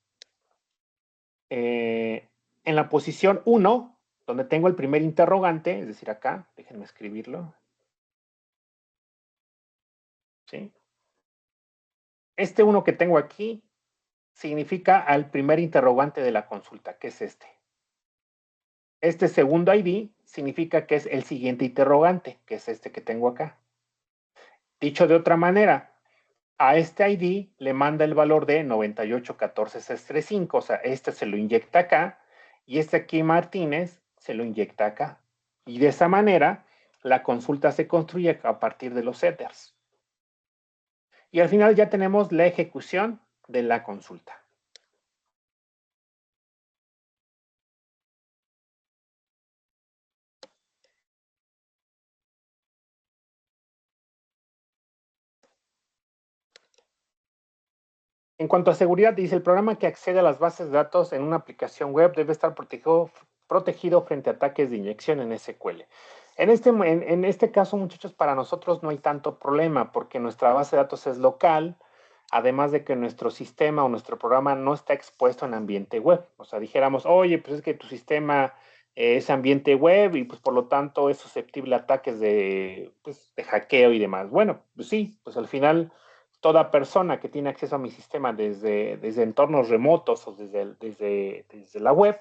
en la posición 1, donde tengo el primer interrogante, es decir, acá, déjenme escribirlo. ¿Sí? Este 1 que tengo aquí significa al primer interrogante de la consulta, que es este. Este segundo ID significa que es el siguiente interrogante, que es este que tengo acá. Dicho de otra manera, a este ID le manda el valor de 9814.635, o sea, este se lo inyecta acá, y este aquí Martínez se lo inyecta acá. Y de esa manera, la consulta se construye a partir de los setters. Y al final ya tenemos la ejecución de la consulta. En cuanto a seguridad, dice el programa que accede a las bases de datos en una aplicación web debe estar protegido frente a ataques de inyección en SQL. En este caso, muchachos, para nosotros no hay tanto problema porque nuestra base de datos es local, además de que nuestro sistema o nuestro programa no está expuesto en ambiente web. O sea, dijéramos, oye, pues es que tu sistema es ambiente web y pues por lo tanto es susceptible a ataques pues, de hackeo y demás. Bueno, pues sí, pues al final toda persona que tiene acceso a mi sistema desde entornos remotos o desde la web,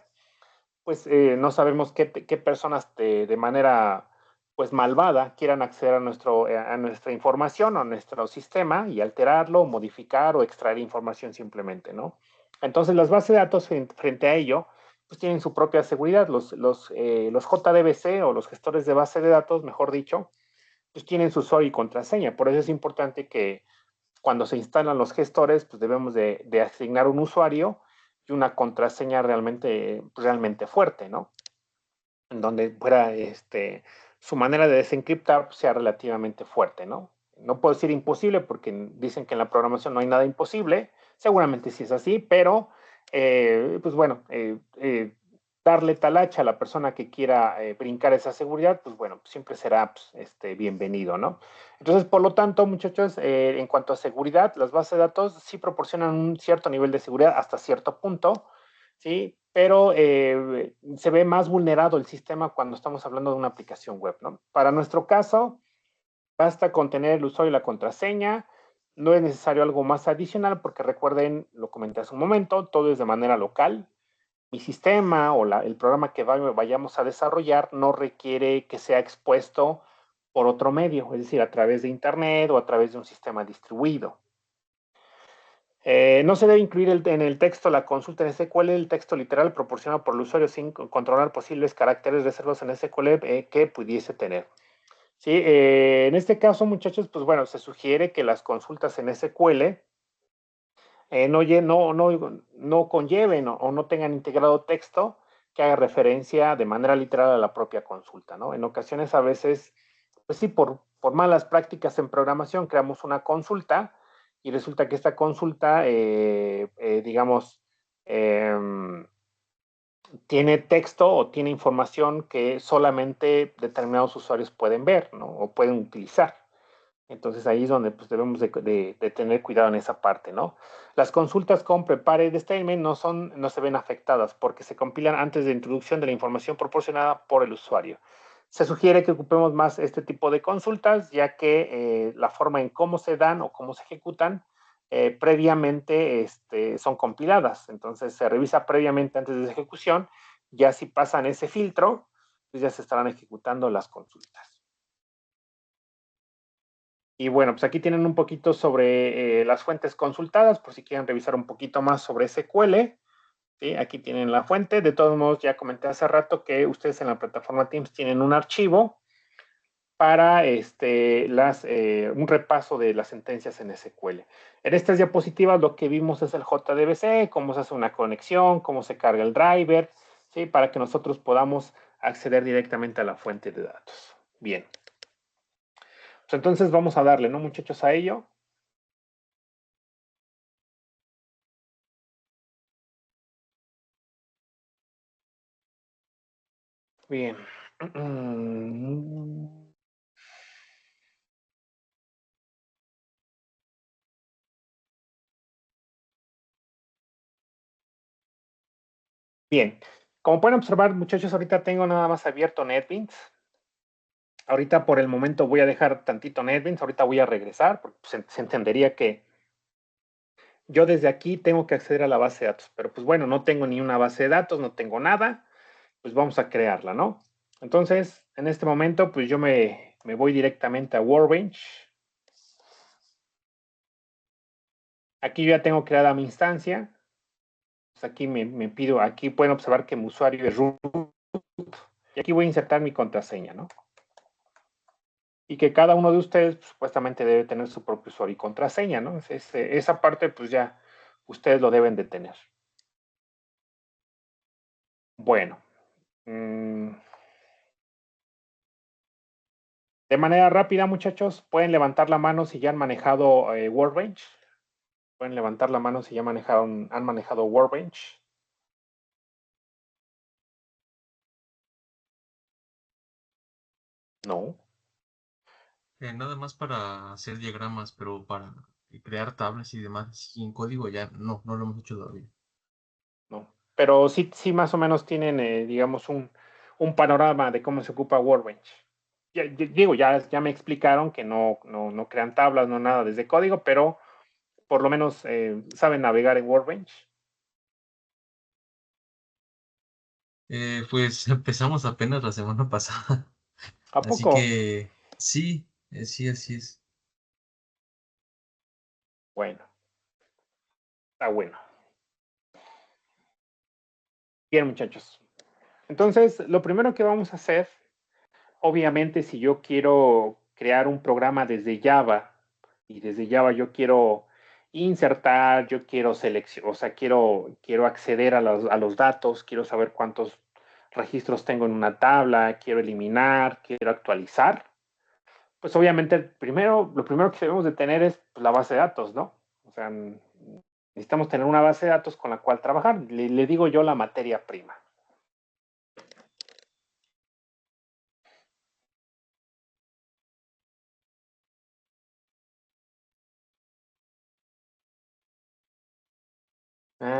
pues no sabemos qué personas de manera pues malvada quieran acceder a nuestra información o a nuestro sistema y alterarlo, modificar o extraer información simplemente, ¿no? Entonces las bases de datos frente a ello pues tienen su propia seguridad. Los JDBC o los gestores de base de datos, mejor dicho, pues tienen su usuario y contraseña. Por eso es importante que cuando se instalan los gestores, pues debemos de asignar un usuario y una contraseña realmente fuerte, ¿no? En donde fuera su manera de desencriptar sea relativamente fuerte, ¿no? No puedo decir imposible porque dicen que en la programación no hay nada imposible, seguramente sí es así, pero pues bueno, darle talacha a la persona que quiera brincar esa seguridad, pues bueno, siempre será pues, bienvenido, ¿no? Entonces, por lo tanto, muchachos, en cuanto a seguridad, las bases de datos sí proporcionan un cierto nivel de seguridad hasta cierto punto, ¿sí? Pero se ve más vulnerado el sistema cuando estamos hablando de una aplicación web, ¿no? Para nuestro caso, basta con tener el usuario y la contraseña, no es necesario algo más adicional porque recuerden, lo comenté hace un momento, todo es de manera local. Mi sistema o el programa que vayamos a desarrollar no requiere que sea expuesto por otro medio, es decir, a través de Internet o a través de un sistema distribuido. No se debe incluir en el texto la consulta en SQL, el texto literal proporcionado por el usuario sin controlar posibles caracteres reservados en SQL que pudiese tener. Sí, en este caso, muchachos, pues bueno, se sugiere que las consultas en SQL no conlleven o no tengan integrado texto que haga referencia de manera literal a la propia consulta, ¿no? En ocasiones a veces, pues sí, por malas prácticas en programación creamos una consulta y resulta que esta consulta, digamos, eh, tiene texto o tiene información que solamente determinados usuarios pueden ver, ¿no? O pueden utilizar. Entonces ahí es donde pues, debemos de tener cuidado en esa parte, ¿no? Las consultas con prepared statement no se ven afectadas porque se compilan antes de introducción de la información proporcionada por el usuario. Se sugiere que ocupemos más este tipo de consultas, ya que la forma en cómo se dan o cómo se ejecutan previamente son compiladas. Entonces se revisa previamente antes de la ejecución, ya si pasan ese filtro, pues ya se estarán ejecutando las consultas. Y bueno, pues aquí tienen un poquito sobre las fuentes consultadas, por si quieren revisar un poquito más sobre SQL. ¿Sí? Aquí tienen la fuente. De todos modos, ya comenté hace rato que ustedes en la plataforma Teams tienen un archivo para un repaso de las sentencias en SQL. En estas diapositivas lo que vimos es el JDBC, cómo se hace una conexión, cómo se carga el driver, ¿sí? Para que nosotros podamos acceder directamente a la fuente de datos. Bien. Pues entonces vamos a darle, ¿no, muchachos, a ello? Bien. Bien. Como pueden observar, muchachos, ahorita tengo nada más abierto NetBeans. Ahorita por el momento voy a dejar tantito NetBeans. Ahorita voy a regresar, porque se entendería que yo desde aquí tengo que acceder a la base de datos. Pero pues bueno, no tengo ni una base de datos, no tengo nada. Pues vamos a crearla, ¿no? Entonces, en este momento, pues yo me voy directamente a Workbench. Aquí yo ya tengo creada mi instancia. Pues aquí me pido, aquí pueden observar que mi usuario es root. Y aquí voy a insertar mi contraseña, ¿no? Y que cada uno de ustedes pues, supuestamente debe tener su propio usuario y contraseña, ¿no? Esa parte pues ya ustedes lo deben de tener. Bueno. De manera rápida, muchachos, pueden levantar la mano si ya han manejado Workbench. Pueden levantar la mano si ya han manejado Workbench. No. Nada más para hacer diagramas, pero para crear tablas y demás, y en código ya no lo hemos hecho todavía. No. Pero sí, sí más o menos tienen, digamos, un panorama de cómo se ocupa Workbench. Digo, ya me explicaron que no crean tablas, no nada desde código, pero por lo menos saben navegar en Workbench. Pues empezamos apenas la semana pasada, ¿A así poco? que sí, sí, así es. Bueno, está bueno. Bien, muchachos. Entonces, lo primero que vamos a hacer, obviamente, si yo quiero crear un programa desde Java y desde Java yo quiero insertar, yo quiero seleccionar, o sea, quiero acceder a los datos, quiero saber cuántos registros tengo en una tabla, quiero eliminar, quiero actualizar, pues obviamente lo primero que debemos de tener es pues, la base de datos, ¿no? O sea, necesitamos tener una base de datos con la cual trabajar. Le digo yo la materia prima.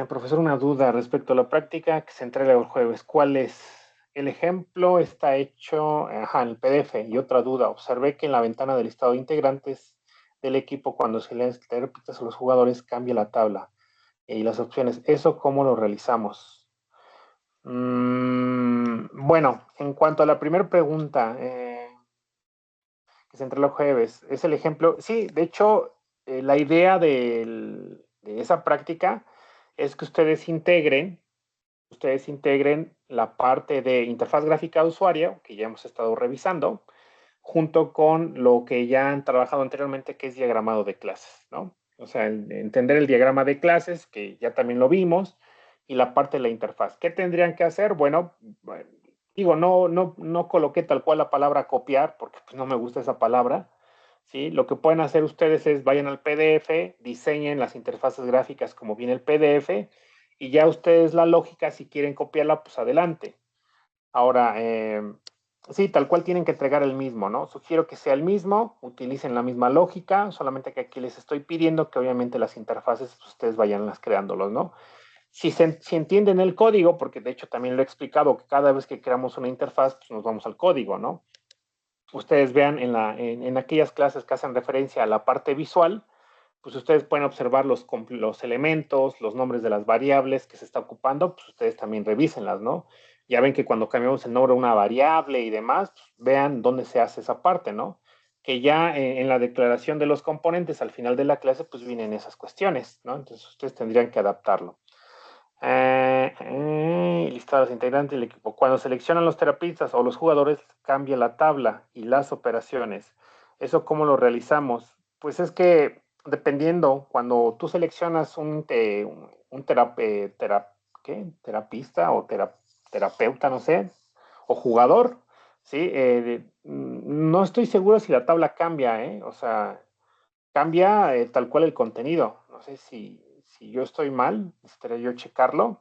Profesor, una duda respecto a la práctica que se entrega el jueves. ¿Cuál es? El ejemplo está hecho en el PDF. Y otra duda, observé que en la ventana del listado de integrantes del equipo, cuando se leen intérpretes a los jugadores, cambia la tabla y las opciones. ¿Eso cómo lo realizamos? Bueno, en cuanto a la primera pregunta, que se entrega el jueves, es el ejemplo. Sí, de hecho, la idea de esa práctica es que ustedes integren la parte de interfaz gráfica de usuario, que ya hemos estado revisando, junto con lo que ya han trabajado anteriormente, que es diagramado de clases, ¿no? O sea, entender el diagrama de clases, que ya también lo vimos, y la parte de la interfaz. ¿Qué tendrían que hacer? Bueno, digo, no coloqué tal cual la palabra copiar, porque pues, no me gusta esa palabra, ¿sí? Lo que pueden hacer ustedes es vayan al PDF, diseñen las interfaces gráficas como viene el PDF, y ya ustedes la lógica, si quieren copiarla, pues adelante. Ahora, sí, tal cual tienen que entregar el mismo, ¿no? Sugiero que sea el mismo, utilicen la misma lógica, solamente que aquí les estoy pidiendo que obviamente las interfaces pues, ustedes vayan las creándolos, ¿no? Si entienden el código, porque de hecho también lo he explicado, que cada vez que creamos una interfaz, pues nos vamos al código, ¿no? Ustedes vean en aquellas clases que hacen referencia a la parte visual, pues ustedes pueden observar los elementos, los nombres de las variables que se está ocupando, pues ustedes también revísenlas, ¿no? Ya ven que cuando cambiamos el nombre a una variable y demás, pues vean dónde se hace esa parte, ¿no? Que ya en la declaración de los componentes al final de la clase, pues vienen esas cuestiones, ¿no? Entonces ustedes tendrían que adaptarlo. Listado de los integrantes del equipo. Cuando seleccionan los terapistas o los jugadores, cambia la tabla y las operaciones. ¿Eso cómo lo realizamos? Pues es que dependiendo, cuando tú seleccionas ¿qué? Terapista o terapeuta, no sé, o jugador, ¿sí? No estoy seguro si la tabla cambia, ¿eh? O sea, cambia tal cual el contenido. No sé si yo estoy mal, necesitaría yo checarlo,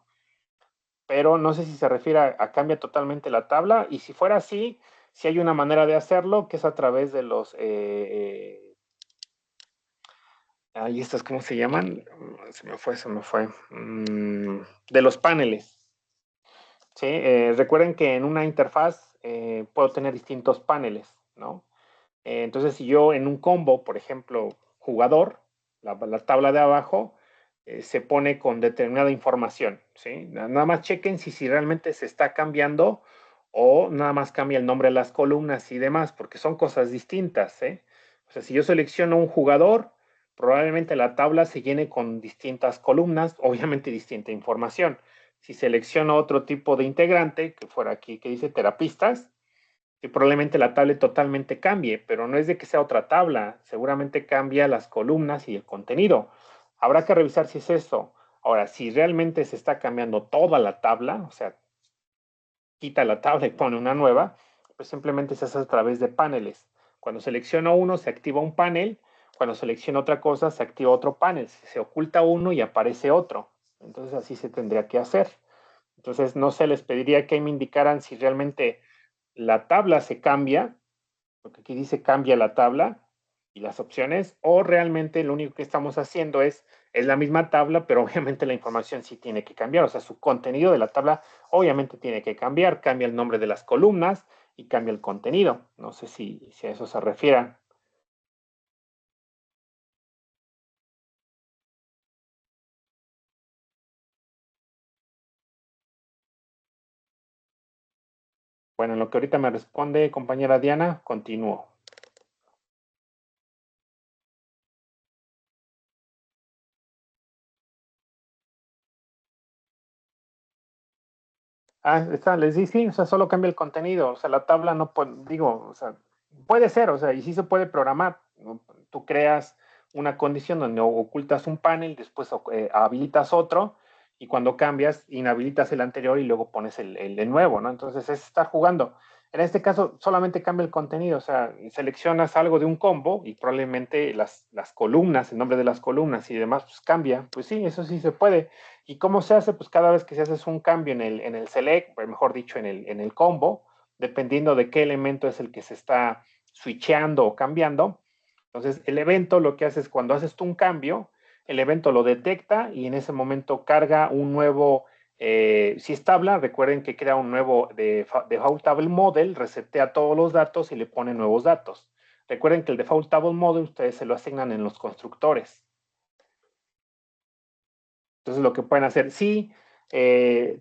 pero no sé si se refiere a cambia totalmente la tabla, y si fuera así, si hay una manera de hacerlo, que es a través de los, ahí estas, ¿cómo se llaman? Se me fue, de los paneles, ¿sí? Recuerden que en una interfaz puedo tener distintos paneles, ¿no? Entonces, si yo en un combo, por ejemplo, jugador, la tabla de abajo se pone con determinada información, ¿sí? Nada más chequen si realmente se está cambiando o nada más cambia el nombre de las columnas y demás, porque son cosas distintas, ¿eh? O sea, si yo selecciono un jugador, probablemente la tabla se llene con distintas columnas, obviamente distinta información. Si selecciono otro tipo de integrante, que fuera aquí que dice terapistas, que probablemente la tabla totalmente cambie, pero no es de que sea otra tabla, seguramente cambia las columnas y el contenido. Habrá que revisar si es eso. Ahora, si realmente se está cambiando toda la tabla, o sea, quita la tabla y pone una nueva, pues simplemente se hace a través de paneles. Cuando selecciono uno, se activa un panel. Cuando selecciono otra cosa, se activa otro panel. Se oculta uno y aparece otro. Entonces así se tendría que hacer. Entonces, no sé, les pediría que me indicaran si realmente la tabla se cambia, porque aquí dice cambia la tabla y las opciones, o realmente lo único que estamos haciendo es la misma tabla, pero obviamente la información sí tiene que cambiar, o sea, su contenido de la tabla obviamente tiene que cambiar, cambia el nombre de las columnas y cambia el contenido. No sé si a eso se refieran. Bueno, en lo que ahorita me responde compañera Diana, continúo. Les dije, sí, o sea, solo cambia el contenido, o sea, la tabla no digo, o sea, puede ser, o sea, y sí se puede programar, ¿no? Tú creas una condición donde ocultas un panel, después habilitas otro, y cuando cambias, inhabilitas el anterior y luego pones el nuevo, ¿no? Entonces es estar jugando. En este caso, solamente cambia el contenido, o sea, seleccionas algo de un combo y probablemente las columnas, el nombre de las columnas y demás, pues cambia. Pues sí, eso sí se puede. ¿Y cómo se hace? Pues cada vez que se hace un cambio en el select, o mejor dicho, en el combo, dependiendo de qué elemento es el que se está switcheando o cambiando. Entonces, el evento lo que hace es cuando haces tú un cambio, el evento lo detecta y en ese momento carga un nuevo, si es tabla, recuerden que crea un nuevo default table model, resetea todos los datos y le pone nuevos datos. Recuerden que el default table model ustedes se lo asignan en los constructores. Entonces lo que pueden hacer, si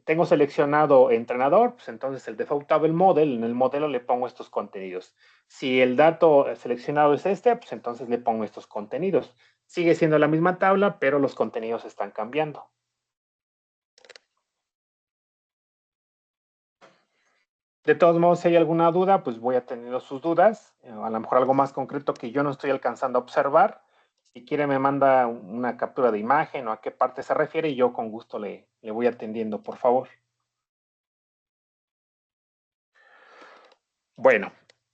tengo seleccionado entrenador, pues entonces el default table model, en el modelo le pongo estos contenidos. Si el dato seleccionado es este, pues entonces le pongo estos contenidos. Sigue siendo la misma tabla, pero los contenidos están cambiando. De todos modos, si hay alguna duda, pues voy atendiendo sus dudas. A lo mejor algo más concreto que yo no estoy alcanzando a observar. Si quiere, me manda una captura de imagen o a qué parte se refiere y yo con gusto le voy atendiendo, por favor. Bueno,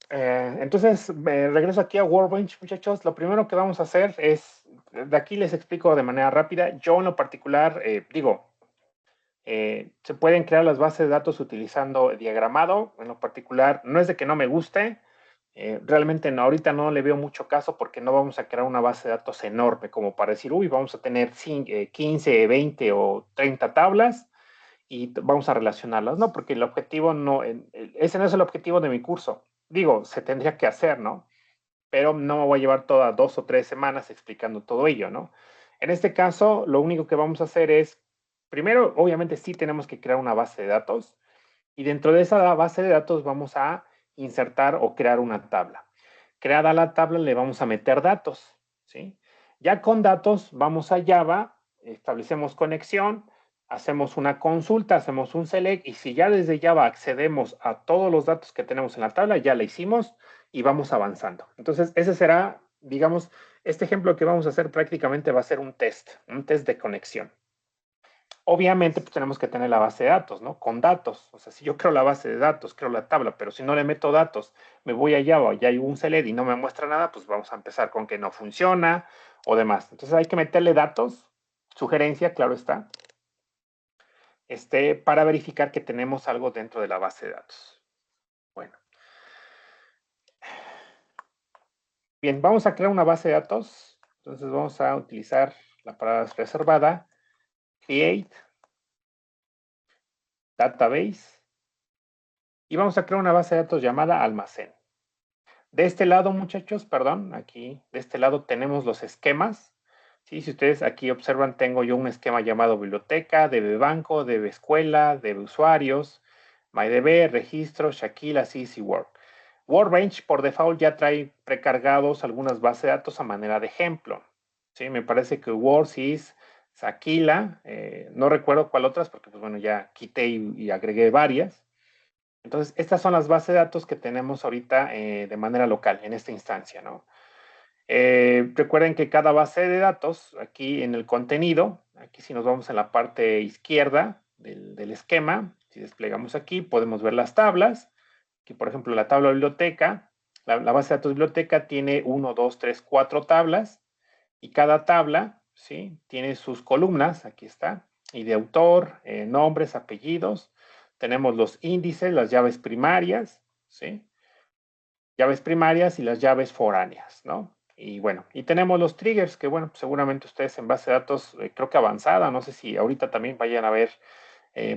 entonces regreso aquí a Workbench, muchachos. Lo primero que vamos a hacer es, de aquí les explico de manera rápida. Yo en lo particular, se pueden crear las bases de datos utilizando diagramado. En lo particular, no es de que no me guste. Realmente no, ahorita no le veo mucho caso porque no vamos a crear una base de datos enorme como para decir, uy, vamos a tener 15, 20 o 30 tablas y vamos a relacionarlas, ¿no? Porque el objetivo no, ese no es el objetivo de mi curso. Digo, se tendría que hacer, ¿no? Pero no me voy a llevar todas 2 o 3 semanas explicando todo ello, ¿no? En este caso, lo único que vamos a hacer es, primero, obviamente sí tenemos que crear una base de datos y dentro de esa base de datos vamos a insertar o crear una tabla. Creada la tabla le vamos a meter datos, ¿sí? Ya con datos vamos a Java, establecemos conexión, hacemos una consulta, hacemos un select y si ya desde Java accedemos a todos los datos que tenemos en la tabla, ya la hicimos y vamos avanzando. Entonces, ese será, digamos, este ejemplo que vamos a hacer prácticamente va a ser un test de conexión. Obviamente, pues tenemos que tener la base de datos, ¿no? Con datos. O sea, si yo creo la base de datos, creo la tabla, pero si no le meto datos, me voy a Java, ya hay un select y no me muestra nada, pues vamos a empezar con que no funciona o demás. Entonces hay que meterle datos, sugerencia, claro está, para verificar que tenemos algo dentro de la base de datos. Bueno. Bien, vamos a crear una base de datos. Entonces vamos a utilizar la palabra reservada, create, database, y vamos a crear una base de datos llamada almacén. De este lado, muchachos, perdón, aquí, de este lado tenemos los esquemas. ¿Sí? Si ustedes aquí observan, tengo yo un esquema llamado biblioteca, DB banco, DB escuela, DB usuarios, MyDB, registro, Shaquila, Sys y Word. Workbench por default ya trae precargados algunas bases de datos a manera de ejemplo. ¿Sí? Me parece que Word, Sys, Shaquila, no recuerdo cuál otras porque pues bueno, ya quité y agregué varias. Entonces, estas son las bases de datos que tenemos ahorita de manera local en esta instancia, ¿no? Recuerden que cada base de datos, aquí en el contenido, aquí si nos vamos en la parte izquierda del esquema, si desplegamos aquí, podemos ver las tablas. Aquí, por ejemplo, la tabla biblioteca, la base de datos biblioteca tiene 1, 2, 3, 4 tablas y cada tabla, ¿sí? Tiene sus columnas, aquí está, y de autor, nombres, apellidos. Tenemos los índices, las llaves primarias, ¿sí? Llaves primarias y las llaves foráneas, ¿no? Y bueno, y tenemos los triggers, que bueno, seguramente ustedes en base de datos, creo que avanzada, no sé si ahorita también vayan a ver,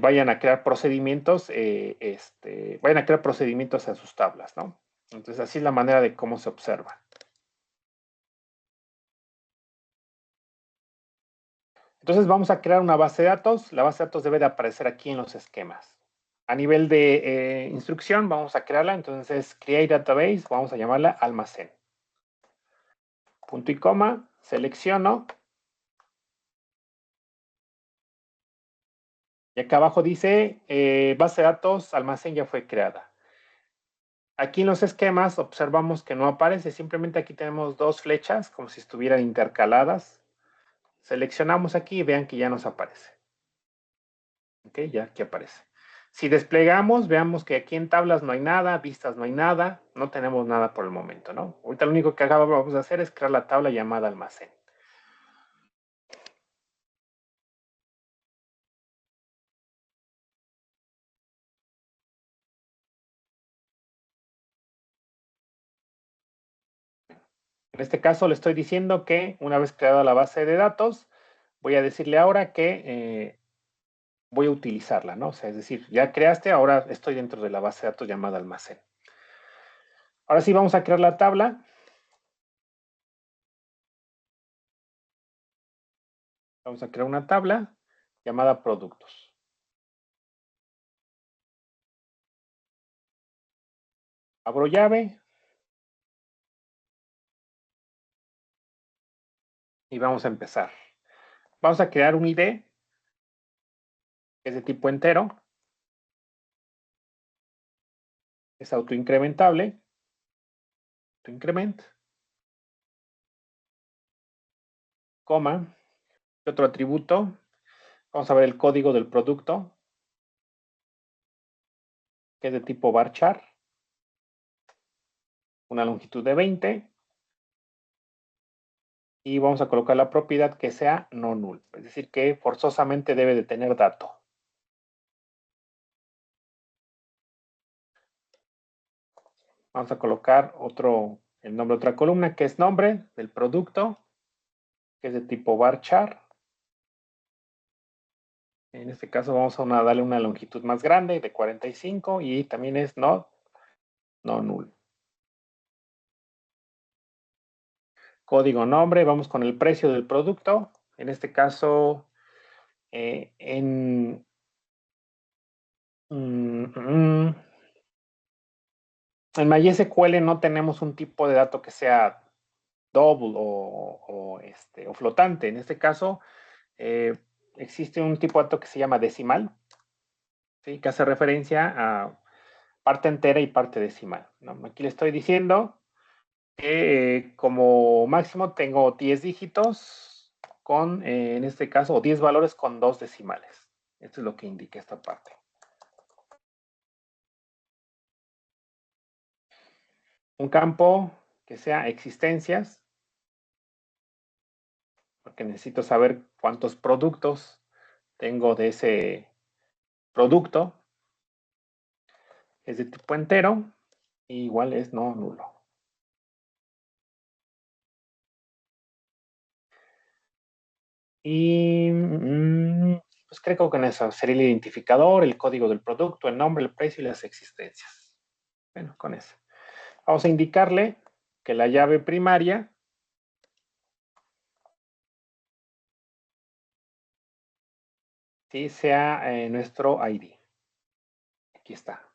vayan a crear procedimientos, vayan a crear procedimientos en sus tablas, ¿no? Entonces, así es la manera de cómo se observa. Entonces vamos a crear una base de datos. La base de datos debe de aparecer aquí en los esquemas. A nivel de instrucción vamos a crearla. Entonces create database, vamos a llamarla almacén. Punto y coma, selecciono. Y acá abajo dice base de datos, almacén ya fue creada. Aquí en los esquemas observamos que no aparece. Simplemente aquí tenemos dos flechas como si estuvieran intercaladas. Seleccionamos aquí y vean que ya nos aparece. Ok, ya aquí aparece. Si desplegamos, veamos que aquí en tablas no hay nada, vistas no hay nada, no tenemos nada por el momento, ¿no? Ahorita lo único que vamos a hacer es crear la tabla llamada almacén. En este caso le estoy diciendo que una vez creada la base de datos, voy a decirle ahora que voy a utilizarla, ¿no? O sea, es decir, ya creaste, ahora estoy dentro de la base de datos llamada almacén. Ahora sí vamos a crear la tabla. Vamos a crear una tabla llamada productos. Abro llave y vamos a empezar. Vamos a crear un ID que es de tipo entero. Es autoincrementable. Autoincrement, coma, otro atributo. Vamos a ver el código del producto, que es de tipo varchar. Una longitud de 20. Y vamos a colocar la propiedad que sea no null. Es decir, que forzosamente debe de tener dato. Vamos a colocar el nombre de otra columna, que es nombre del producto, que es de tipo varchar. En este caso vamos a darle una longitud más grande de 45 y también es no null. Código nombre, vamos con el precio del producto. En este caso, en MySQL no tenemos un tipo de dato que sea double o flotante. En este caso, existe un tipo de dato que se llama decimal, ¿sí? Que hace referencia a parte entera y parte decimal, ¿no? Aquí le estoy diciendo que como máximo tengo 10 dígitos con, en este caso, o 10 valores con 2 decimales. Esto es lo que indica esta parte. Un campo que sea existencias, porque necesito saber cuántos productos tengo de ese producto. Es de tipo entero, y igual es no nulo. Y pues creo que con eso sería el identificador, el código del producto, el nombre, el precio y las existencias. Bueno, con eso. Vamos a indicarle que la llave primaria sí sea nuestro ID. Aquí está.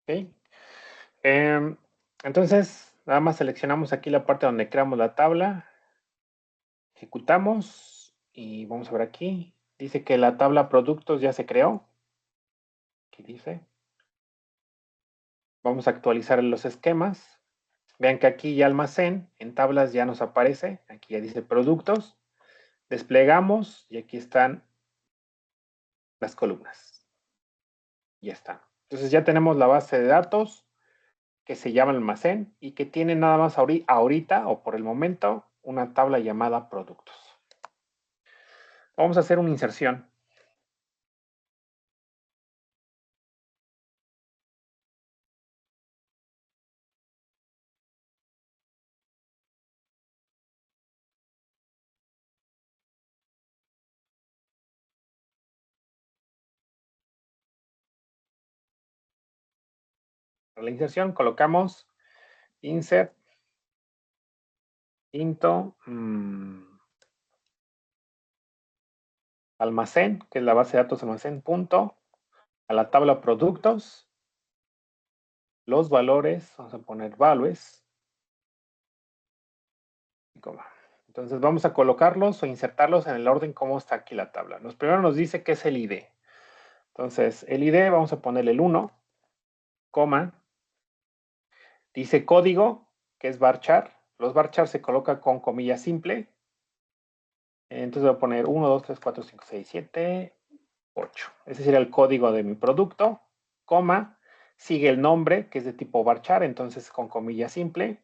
¿Okay? Entonces, nada más seleccionamos aquí la parte donde creamos la tabla, ejecutamos y vamos a ver aquí. Dice que la tabla productos ya se creó. Aquí dice. Vamos a actualizar los esquemas. Vean que aquí ya almacén, en tablas ya nos aparece. Aquí ya dice productos. Desplegamos y aquí están las columnas. Ya está. Entonces ya tenemos la base de datos que se llama almacén y que tiene nada más ahorita o por el momento una tabla llamada productos. Vamos a hacer una inserción. Para la inserción colocamos insert into almacén, que es la base de datos almacén, punto, a la tabla productos, los valores, vamos a poner values, coma. Entonces vamos a colocarlos o insertarlos en el orden como está aquí la tabla. Nos primero nos dice qué es el ID. Entonces, el ID vamos a ponerle el 1, coma, dice código, que es varchar. Los varchar se coloca con comilla simple. Entonces voy a poner 1, 2, 3, 4, 5, 6, 7, 8. Ese sería el código de mi producto, coma, sigue el nombre, que es de tipo varchar, entonces con comilla simple.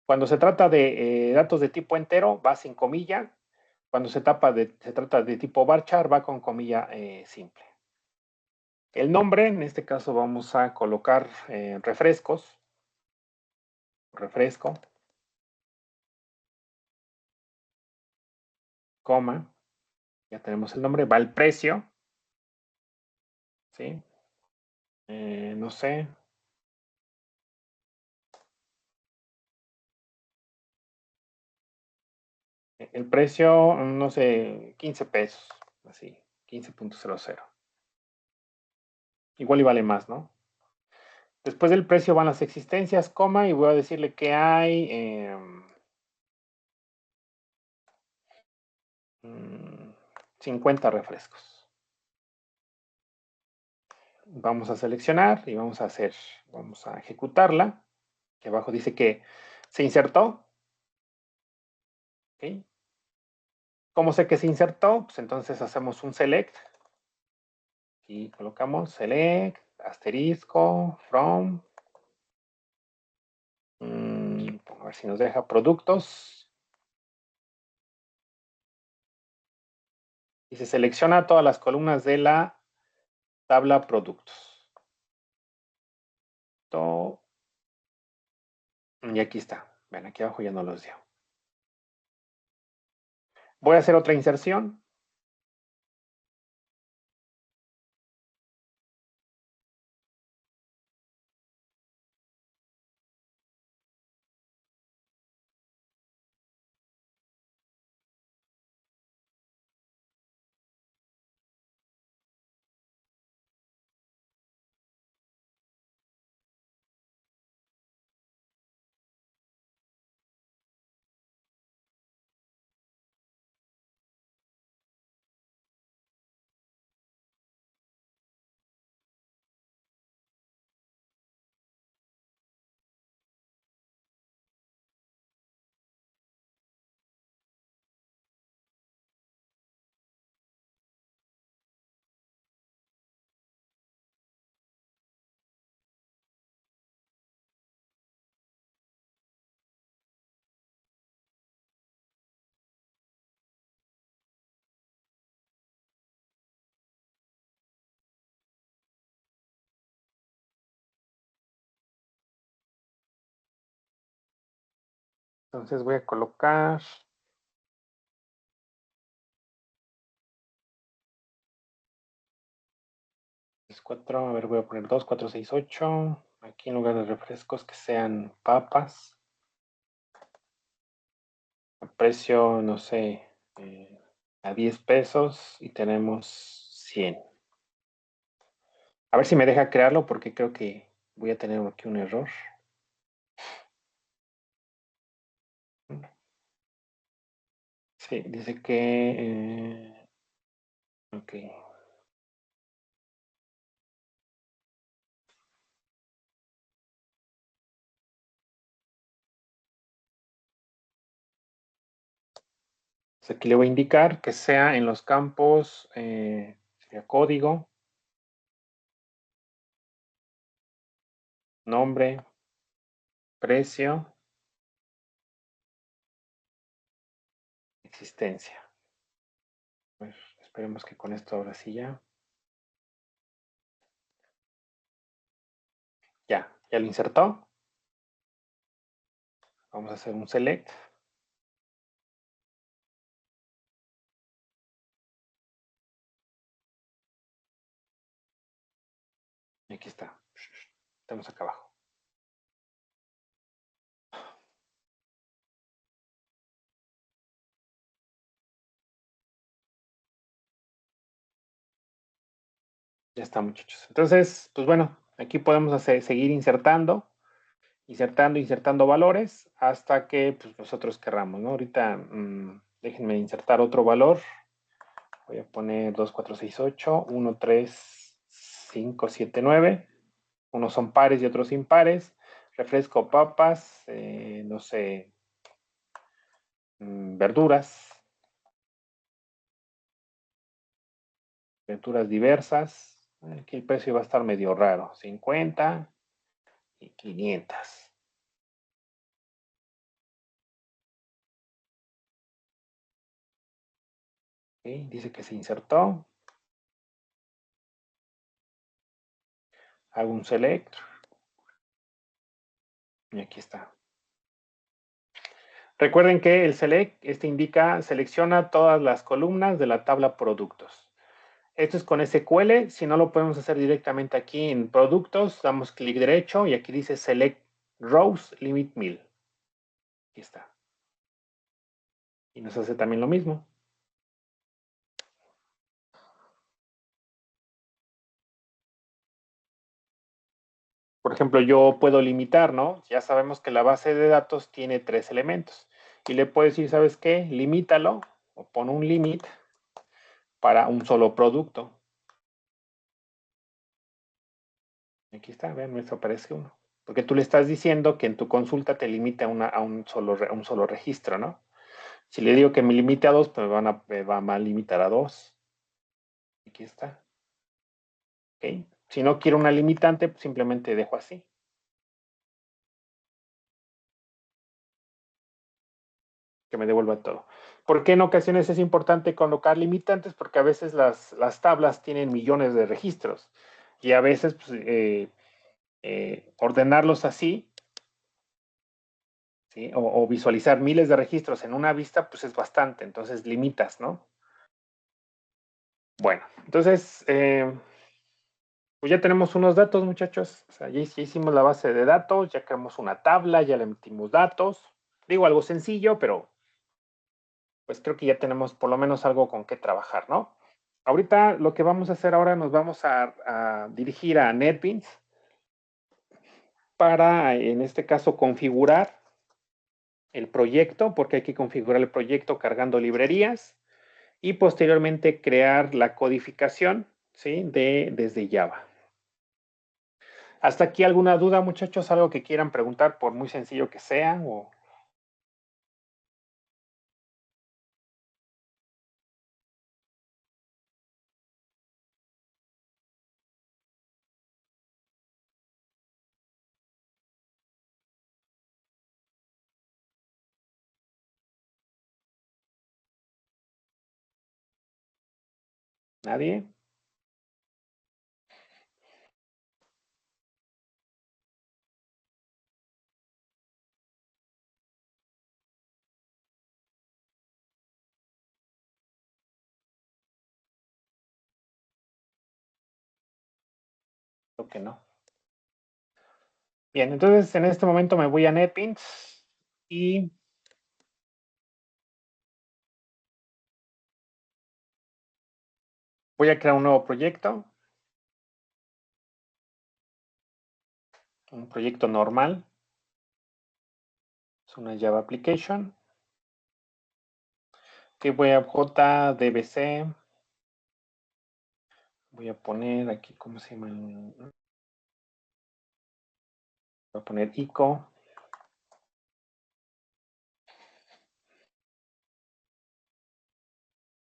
Cuando se trata de datos de tipo entero, va sin comilla. Cuando se trata de tipo varchar, va con comilla simple. El nombre, en este caso vamos a colocar refrescos, refresco, coma, ya tenemos el nombre, va el precio, ¿sí? No sé, el precio, no sé, 15 pesos, así, 15.00. Igual y vale más, ¿no? Después del precio van las existencias, coma, y voy a decirle que hay 50 refrescos. Vamos a seleccionar y vamos a ejecutarla. Aquí abajo dice que se insertó. ¿Okay? ¿Cómo sé que se insertó? Pues entonces hacemos un select. Y colocamos select, asterisco, from. A ver si nos deja productos. Y se selecciona todas las columnas de la tabla productos. Y aquí está. Ven, aquí abajo ya no los dio. Voy a hacer otra inserción. Entonces voy a colocar 4, a ver, voy a poner 2, 4, 6, 8. Aquí en lugar de refrescos que sean papas. A precio, no sé, a 10 pesos y tenemos 100. A ver si me deja crearlo porque creo que voy a tener aquí un error. Sí, dice que... ok. Entonces aquí le voy a indicar que sea en los campos, sería código, nombre, precio, existencia. Pues esperemos que con esto ahora sí ya. Ya lo insertó. Vamos a hacer un select. Y aquí está. Estamos acá abajo. Ya está, muchachos. Entonces, pues bueno, aquí podemos seguir insertando valores hasta que pues, nosotros querramos, ¿no? Ahorita déjenme insertar otro valor. Voy a poner 2, 4, 6, 8, 1, 3, 5, 7, 9. Unos son pares y otros impares. Refresco papas, no sé, verduras, verduras diversas. Aquí el precio va a estar medio raro, 50 y 500. ¿Okay? Dice que se insertó. Hago un select y aquí está. Recuerden que el select indica selecciona todas las columnas de la tabla productos. Esto es con SQL. Si no lo podemos hacer directamente aquí en productos, damos clic derecho y aquí dice select rows limit mill. Aquí está. Y nos hace también lo mismo. Por ejemplo, yo puedo limitar, ¿no? Ya sabemos que la base de datos tiene 3 elementos. Y le puedo decir, ¿sabes qué? Limítalo o pon un limit para un solo producto. Aquí está, vean, me aparece uno. Porque tú le estás diciendo que en tu consulta te limite a un solo registro, ¿no? Si le digo que me limite a dos, pues me va a limitar a dos. Aquí está. ¿Okay? Si no quiero una limitante, pues simplemente dejo así. Que me devuelva todo. ¿Por qué en ocasiones es importante colocar limitantes? Porque a veces las tablas tienen millones de registros y a veces pues, ordenarlos así, ¿sí? O visualizar miles de registros en una vista, pues es bastante, entonces limitas, ¿no? Bueno, entonces, pues ya tenemos unos datos, muchachos. O sea, ya hicimos la base de datos, ya creamos una tabla, ya le metimos datos. Digo algo sencillo, pero pues creo que ya tenemos por lo menos algo con qué trabajar, ¿no? Ahorita lo que vamos a hacer ahora, nos vamos a dirigir a NetBeans para, en este caso, configurar el proyecto, porque hay que configurar el proyecto cargando librerías y posteriormente crear la codificación, ¿sí? Desde Java. ¿Hasta aquí alguna duda, muchachos? ¿Algo que quieran preguntar, por muy sencillo que sea? O... ¿Nadie? Creo que no. Bien, entonces en este momento me voy a NetBeans y voy a crear un nuevo proyecto, un proyecto normal. Es una Java Application. Que voy a JDBC. Voy a poner aquí, ¿cómo se llama? Voy a poner ICO.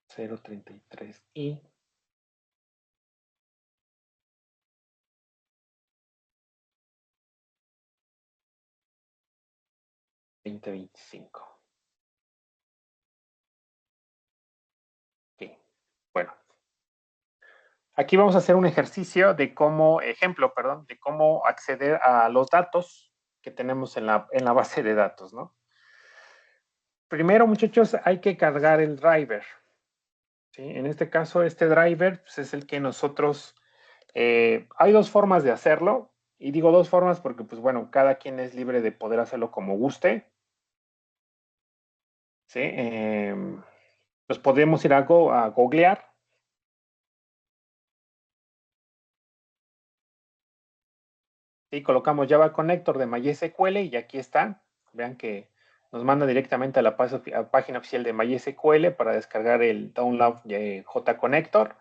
033i. $20.25. Ok, bueno. Aquí vamos a hacer un ejercicio de cómo, perdón, de cómo acceder a los datos que tenemos en la base de datos, ¿no? Primero, muchachos, hay que cargar el driver. ¿Sí? En este caso, este driver pues, es el que nosotros... hay dos formas de hacerlo. Y digo dos formas porque, pues bueno, cada quien es libre de poder hacerlo como guste. ¿Sí? Pues podemos ir a googlear ¿sí? Colocamos Java Connector de MySQL y aquí está. Vean que nos manda directamente a la página oficial de MySQL para descargar el download de JConnector.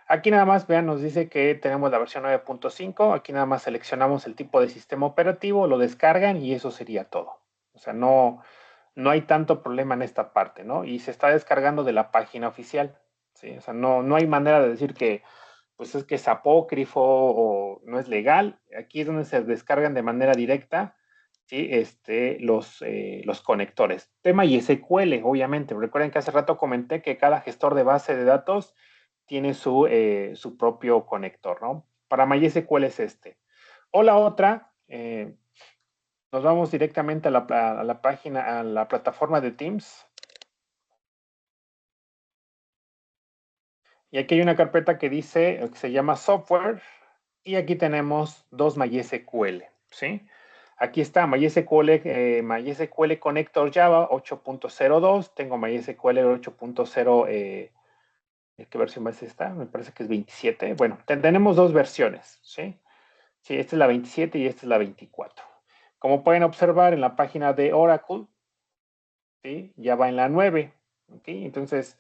Aquí nada más, vean, nos dice que tenemos la versión 9.5. Aquí nada más seleccionamos el tipo de sistema operativo, lo descargan y eso sería todo. O sea, no hay tanto problema en esta parte, ¿no? Y se está descargando de la página oficial, ¿sí? O sea, no hay manera de decir que pues es que es apócrifo o no es legal. Aquí es donde se descargan de manera directa, ¿sí? Los conectores. Tema MySQL, obviamente. Recuerden que hace rato comenté que cada gestor de base de datos tiene su propio conector, ¿no? Para MySQL es este. O la otra, nos vamos directamente a la página, a la plataforma de Teams. Y aquí hay una carpeta que dice, que se llama software, y aquí tenemos dos MySQL, ¿sí? Aquí está MySQL Connector Java 8.02, tengo MySQL 8.0, ¿qué versión es esta? Me parece que es 27. Bueno, tenemos dos versiones, ¿sí? Sí, esta es la 27 y esta es la 24. Como pueden observar en la página de Oracle, ¿sí? Ya va en la 9, ¿ok? Entonces,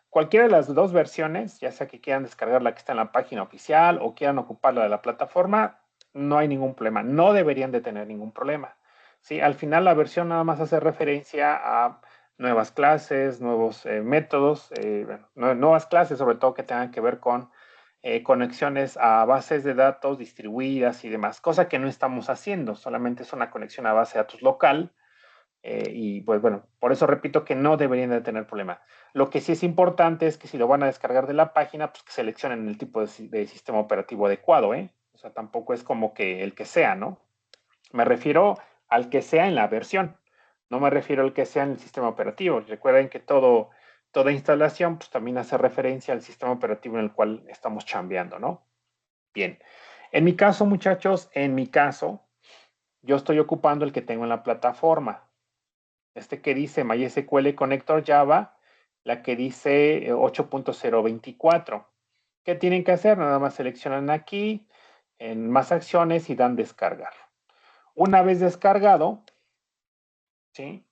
cualquiera de las dos versiones, ya sea que quieran descargar la que está en la página oficial o quieran ocupar la de la plataforma, no hay ningún problema, no deberían de tener ningún problema. ¿Sí? Al final la versión nada más hace referencia a nuevas clases, nuevos métodos, nuevas clases sobre todo que tengan que ver con conexiones a bases de datos distribuidas y demás, cosa que no estamos haciendo, solamente es una conexión a base de datos local. Y pues bueno, por eso repito que no deberían de tener problema. Lo que sí es importante es que si lo van a descargar de la página, pues que seleccionen el tipo de sistema operativo adecuado, ¿eh? O sea, tampoco es como que el que sea, ¿no? Me refiero al que sea en la versión, no me refiero al que sea en el sistema operativo. Recuerden que toda instalación pues también hace referencia al sistema operativo en el cual estamos chambeando, ¿no? Bien. En mi caso, muchachos, en mi caso, yo estoy ocupando el que tengo en la plataforma que dice MySQL Connector Java, la que dice 8.024. ¿Qué tienen que hacer? Nada más seleccionan aquí en más acciones y dan descargar. Una vez descargado, ¿sí?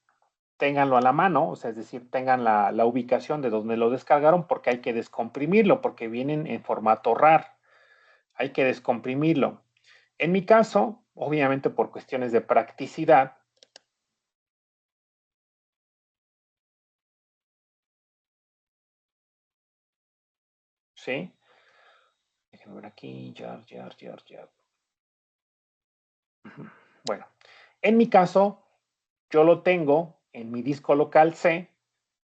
Ténganlo a la mano, o sea, es decir, tengan la ubicación de donde lo descargaron porque hay que descomprimirlo, porque vienen en formato RAR. Hay que descomprimirlo. En mi caso, obviamente por cuestiones de practicidad, ¿sí? Déjenme ver aquí, jar. Bueno, en mi caso, yo lo tengo en mi disco local C.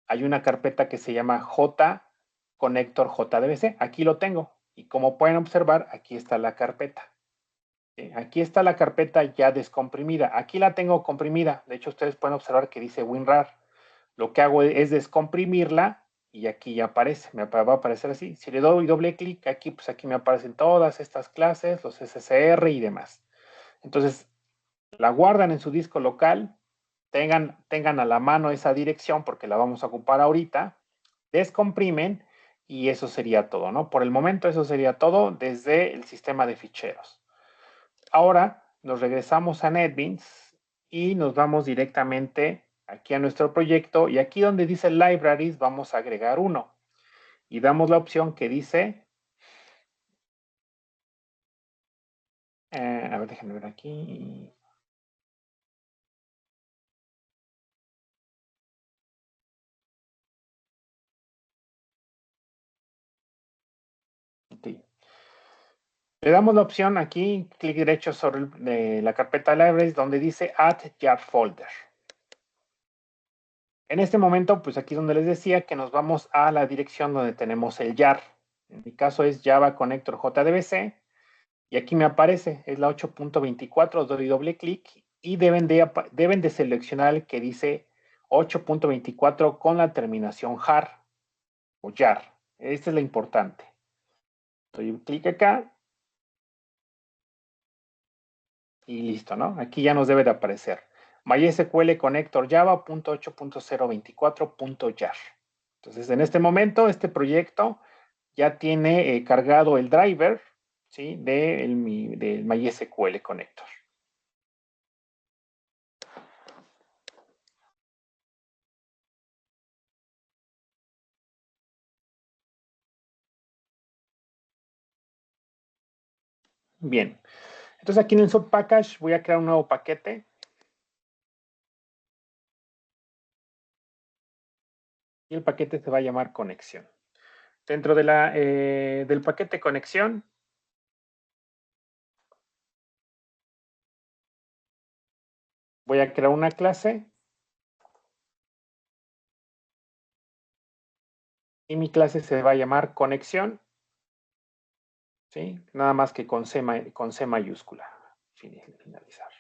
Hay una carpeta que se llama J Connector JDBC. Aquí lo tengo. Y como pueden observar, aquí está la carpeta. ¿Sí? Aquí está la carpeta ya descomprimida. Aquí la tengo comprimida. De hecho, ustedes pueden observar que dice WinRAR. Lo que hago es descomprimirla y aquí ya aparece. Me va a aparecer así. Si le doy doble clic aquí, pues aquí me aparecen todas estas clases, los SSR y demás. Entonces, la guardan en su disco local, tengan a la mano esa dirección porque la vamos a ocupar ahorita, descomprimen y eso sería todo, ¿no? Por el momento eso sería todo desde el sistema de ficheros. Ahora nos regresamos a NetBeans y nos vamos directamente aquí a nuestro proyecto y aquí donde dice Libraries vamos a agregar uno y damos la opción que dice, a ver, déjenme ver aquí. Okay. Le damos la opción aquí, clic derecho sobre la carpeta Libraries, donde dice Add Jar Folder. En este momento, pues aquí es donde les decía que nos vamos a la dirección donde tenemos el jar. En mi caso es Java Connector JDBC. Y aquí me aparece, es la 8.24, doy doble clic y deben de seleccionar el que dice 8.24 con la terminación jar o jar. Esta es la importante. Doy un clic acá y listo, ¿no? Aquí ya nos debe de aparecer. MySQL Connector Java.8.024.jar. Entonces, en este momento, este proyecto ya tiene cargado el driver, ¿sí? Del MySQL Connector. Bien, entonces aquí en el subpackage voy a crear un nuevo paquete. Y el paquete se va a llamar conexión. Dentro de del paquete conexión, voy a crear una clase. Y mi clase se va a llamar conexión. ¿Sí? Nada más que con C mayúscula. Finalizar.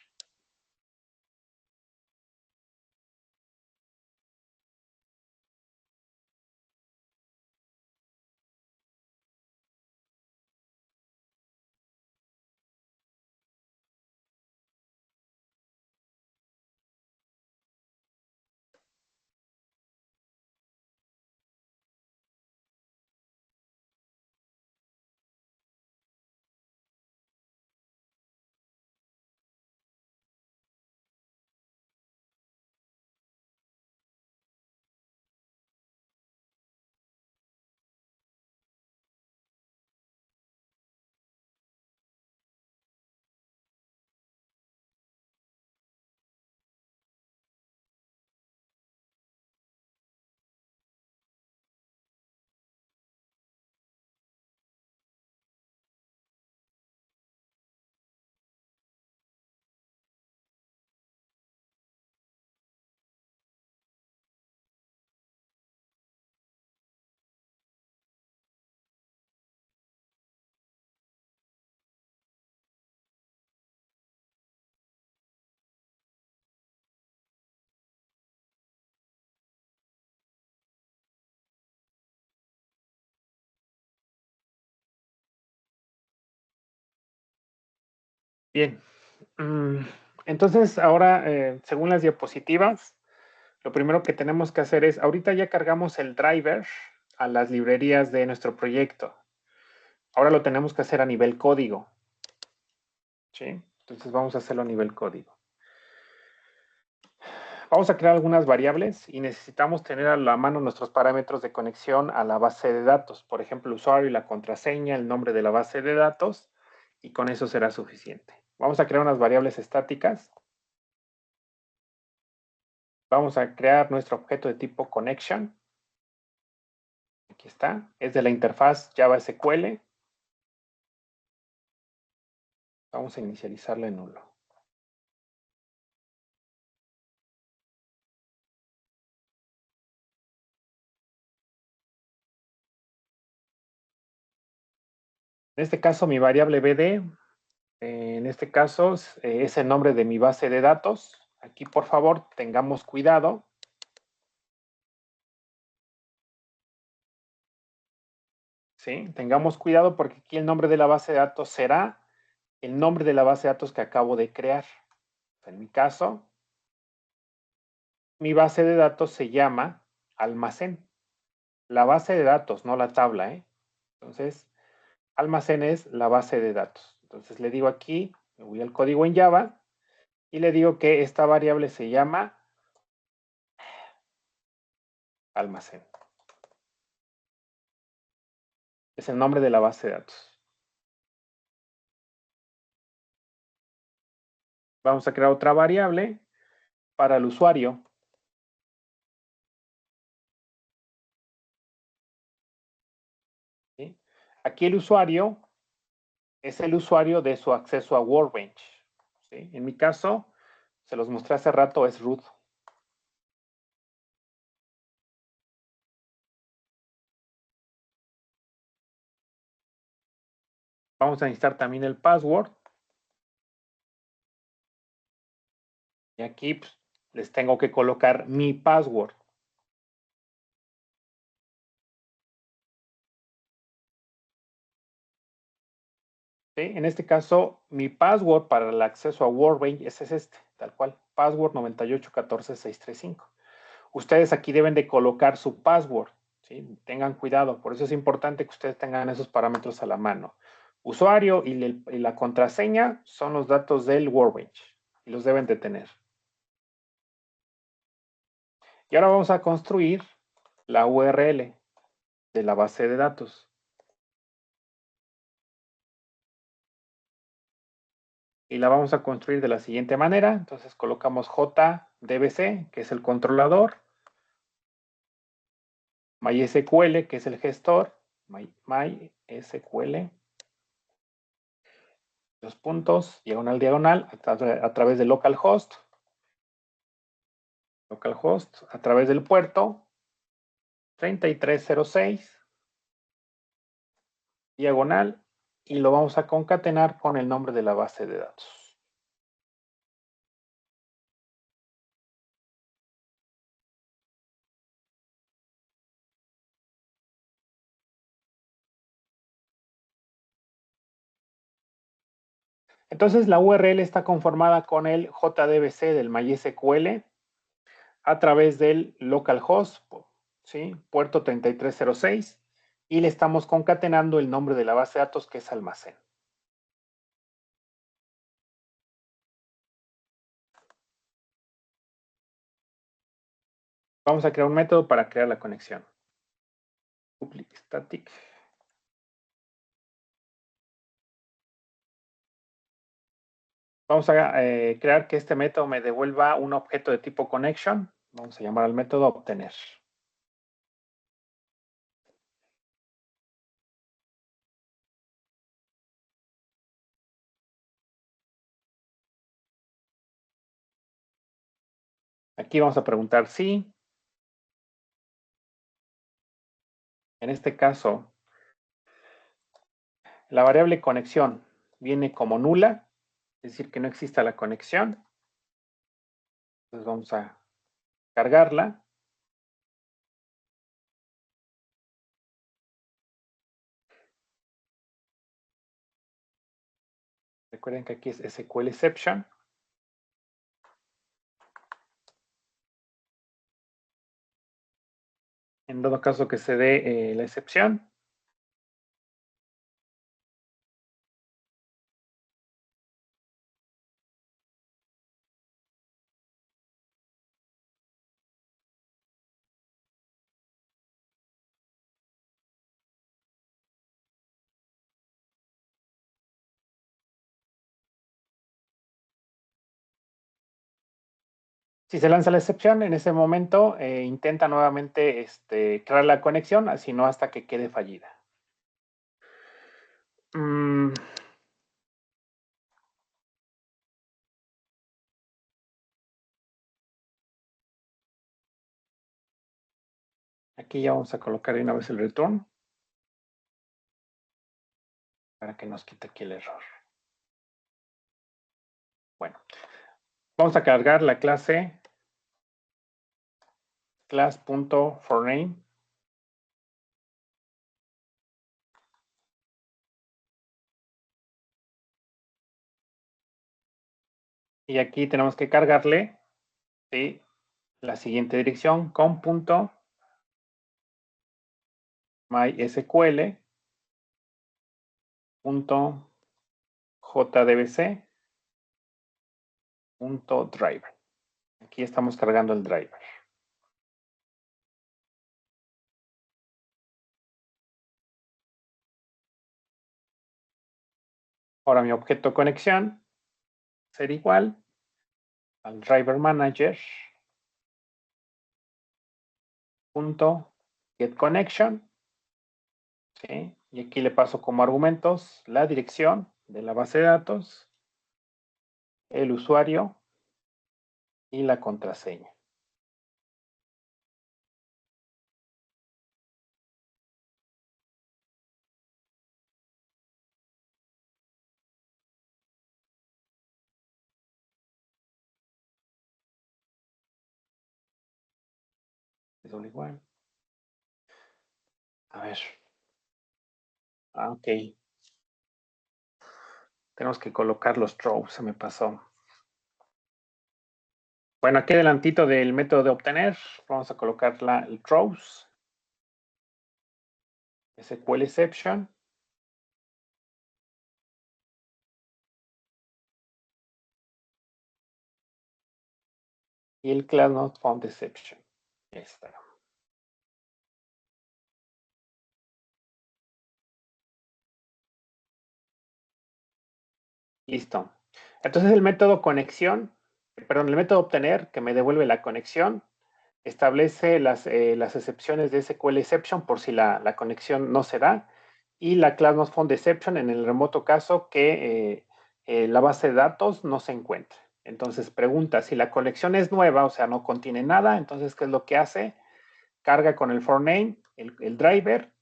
Bien. Entonces, ahora, según las diapositivas, lo primero que tenemos que hacer es, ahorita ya cargamos el driver a las librerías de nuestro proyecto. Ahora lo tenemos que hacer a nivel código. ¿Sí? Entonces vamos a hacerlo a nivel código. Vamos a crear algunas variables y necesitamos tener a la mano nuestros parámetros de conexión a la base de datos. Por ejemplo, el usuario y la contraseña, el nombre de la base de datos, y con eso será suficiente. Vamos a crear unas variables estáticas. Vamos a crear nuestro objeto de tipo connection. Aquí está. Es de la interfaz Java SQL. Vamos a inicializarle en nulo. En este caso, mi variable BD, en este caso, es el nombre de mi base de datos. Aquí, por favor, tengamos cuidado. ¿Sí? Tengamos cuidado porque aquí el nombre de la base de datos será el nombre de la base de datos que acabo de crear. En mi caso, mi base de datos se llama almacén. La base de datos, no la tabla, ¿eh? Entonces, almacén es la base de datos. Entonces le digo aquí, me voy al código en Java y le digo que esta variable se llama almacén. Es el nombre de la base de datos. Vamos a crear otra variable para el usuario. ¿Sí? Aquí el usuario es el usuario de su acceso a Workbench. ¿Sí? En mi caso, se los mostré hace rato, es root. Vamos a necesitar también el password. Y aquí pues, les tengo que colocar mi password. ¿Sí? En este caso, mi password para el acceso a Workbench es este, tal cual, password 9814635. Ustedes aquí deben de colocar su password, ¿sí? Tengan cuidado, por eso es importante que ustedes tengan esos parámetros a la mano. usuario y la contraseña son los datos del Workbench y los deben de tener. Y ahora vamos a construir la URL de la base de datos. Y la vamos a construir de la siguiente manera. Entonces colocamos JDBC, que es el controlador, MySQL, que es el gestor, MySQL, dos puntos, diagonal, diagonal, a través de localhost, a través del puerto 3306, diagonal, y lo vamos a concatenar con el nombre de la base de datos. Entonces la URL está conformada con el JDBC del MySQL a través del localhost, ¿sí? Puerto 3306, y le estamos concatenando el nombre de la base de datos, que es almacén. Vamos a crear un método para crear la conexión. Public static. Vamos a crear que este método me devuelva un objeto de tipo connection. Vamos a llamar al método obtener. Aquí vamos a preguntar si, en este caso, la variable conexión viene como nula, es decir, que no exista la conexión. Entonces vamos a cargarla. Recuerden que aquí es SQL exception. En dado caso que se dé la excepción, si se lanza la excepción, en ese momento intenta nuevamente crear la conexión, así no hasta que quede fallida. Aquí ya vamos a colocar de una vez el return para que nos quite aquí el error. Bueno, vamos a cargar la clase class.forName. Y aquí tenemos que cargarle, ¿sí?, la siguiente dirección con punto mysql punto jdbc punto driver. Aquí estamos cargando el driver. Ahora mi objeto conexión será igual al driver manager punto get connection, ¿sí? Y aquí le paso como argumentos la dirección de la base de datos, el usuario y la contraseña. Es doble igual. A ver. Ok. Tenemos que colocar los throws, se me pasó. Bueno, aquí adelantito del método de obtener, vamos a colocar el throws, SQL exception, y el class not found exception. Ahí está. Listo. Entonces el método conexión, perdón, el método obtener que me devuelve la conexión establece las excepciones de SQL exception por si la conexión no se da y la class not found exception en el remoto caso que la base de datos no se encuentre. Entonces pregunta si la conexión es nueva, o sea, no contiene nada, entonces ¿qué es lo que hace? Carga con el for name, el driver,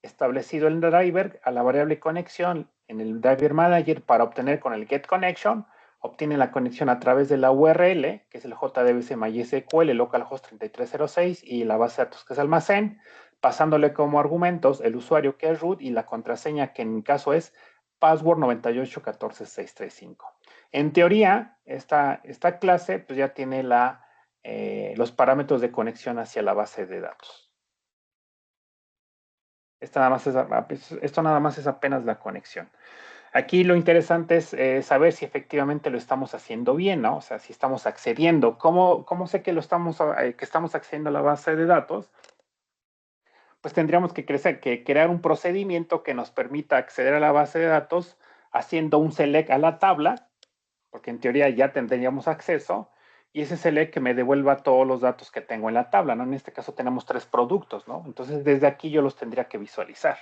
establecido el driver a la variable conexión en el driver manager para obtener con el get connection, obtiene la conexión a través de la URL, que es el JDBC MySQL localhost 3306 y la base de datos que es almacén, pasándole como argumentos el usuario que es root y la contraseña que en mi caso es password 9814635. En teoría, esta clase pues ya tiene los parámetros de conexión hacia la base de datos. Esto nada más es apenas la conexión. Aquí lo interesante es saber si efectivamente lo estamos haciendo bien, ¿no? O sea, si estamos accediendo. ¿Cómo sé que que estamos accediendo a la base de datos? Pues tendríamos que crear un procedimiento que nos permita acceder a la base de datos haciendo un select a la tabla, porque en teoría ya tendríamos acceso, y ese select que me devuelva todos los datos que tengo en la tabla, ¿no? En este caso tenemos 3 productos, ¿no? Entonces desde aquí yo los tendría que visualizar.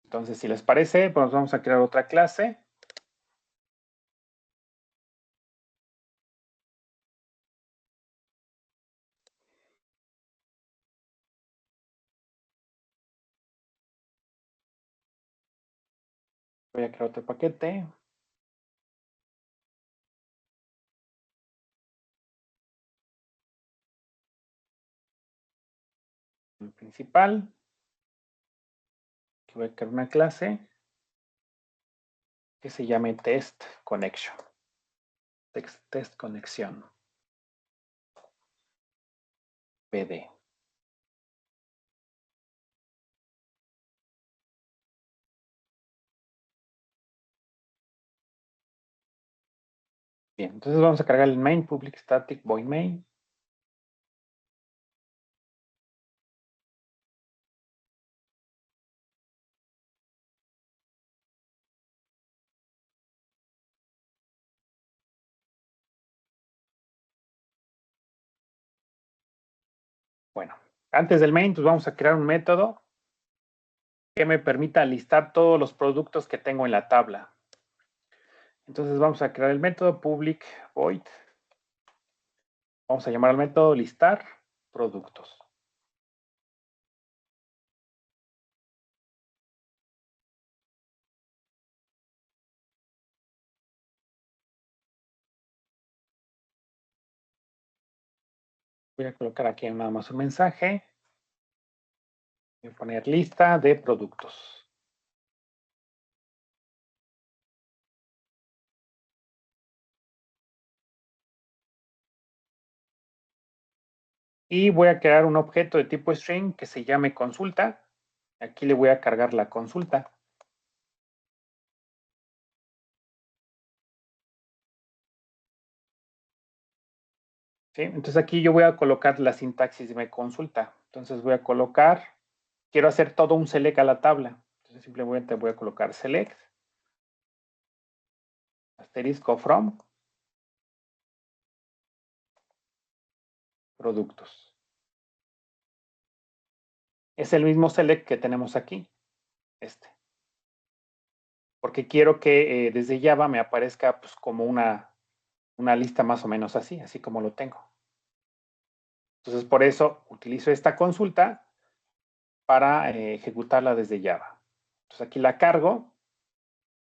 Entonces, si les parece, pues vamos a crear otra clase. Voy a crear otro paquete. El principal. Voy a crear una clase que se llame test connection. Test conexión. PD. Bien, entonces vamos a cargar el main public static void main. Bueno, antes del main, pues vamos a crear un método que me permita listar todos los productos que tengo en la tabla. Entonces vamos a crear el método public void. Vamos a llamar al método listar productos. Voy a colocar aquí nada más un mensaje. Voy a poner lista de productos. Y voy a crear un objeto de tipo string que se llame consulta. Aquí le voy a cargar la consulta. ¿Sí? Entonces aquí yo voy a colocar la sintaxis de consulta. Entonces voy a colocar, quiero hacer todo un select a la tabla. Entonces simplemente voy a colocar select, asterisco from, productos. Es el mismo select que tenemos aquí, este. Porque quiero que desde Java me aparezca pues, como una lista más o menos así como lo tengo. Entonces por eso utilizo esta consulta para ejecutarla desde Java. Entonces aquí la cargo,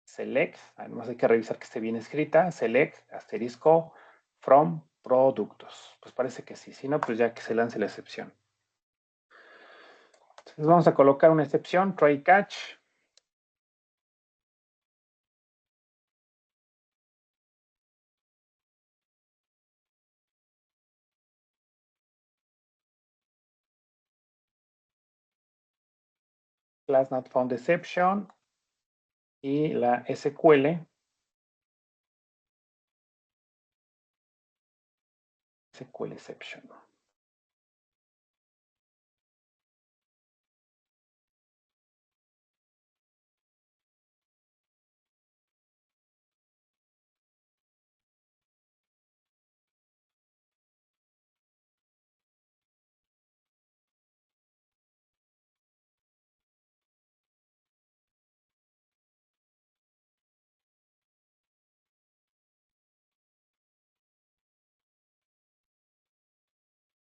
select, además hay que revisar que esté bien escrita, select, asterisco, from, productos. Pues parece que sí, si no, pues ya que se lance la excepción. Entonces vamos a colocar una excepción, try catch. Class not found exception y la SQL SQL exception.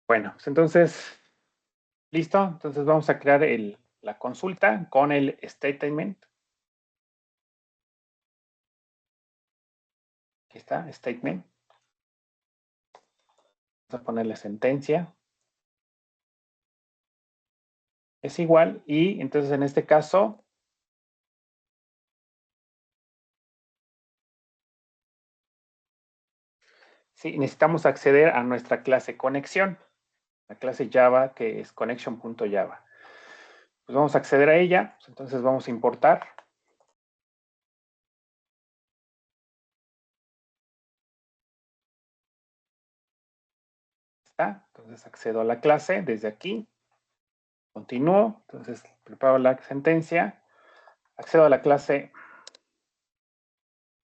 Bueno, pues entonces, listo. Entonces vamos a crear la consulta con el statement. Aquí está, statement. Vamos a ponerle sentencia. Es igual y entonces en este caso sí, necesitamos acceder a nuestra clase conexión, la clase Java que es connection.java. Pues vamos a acceder a ella, entonces vamos a importar. Está, entonces accedo a la clase desde aquí, continúo, entonces preparo la sentencia, accedo a la clase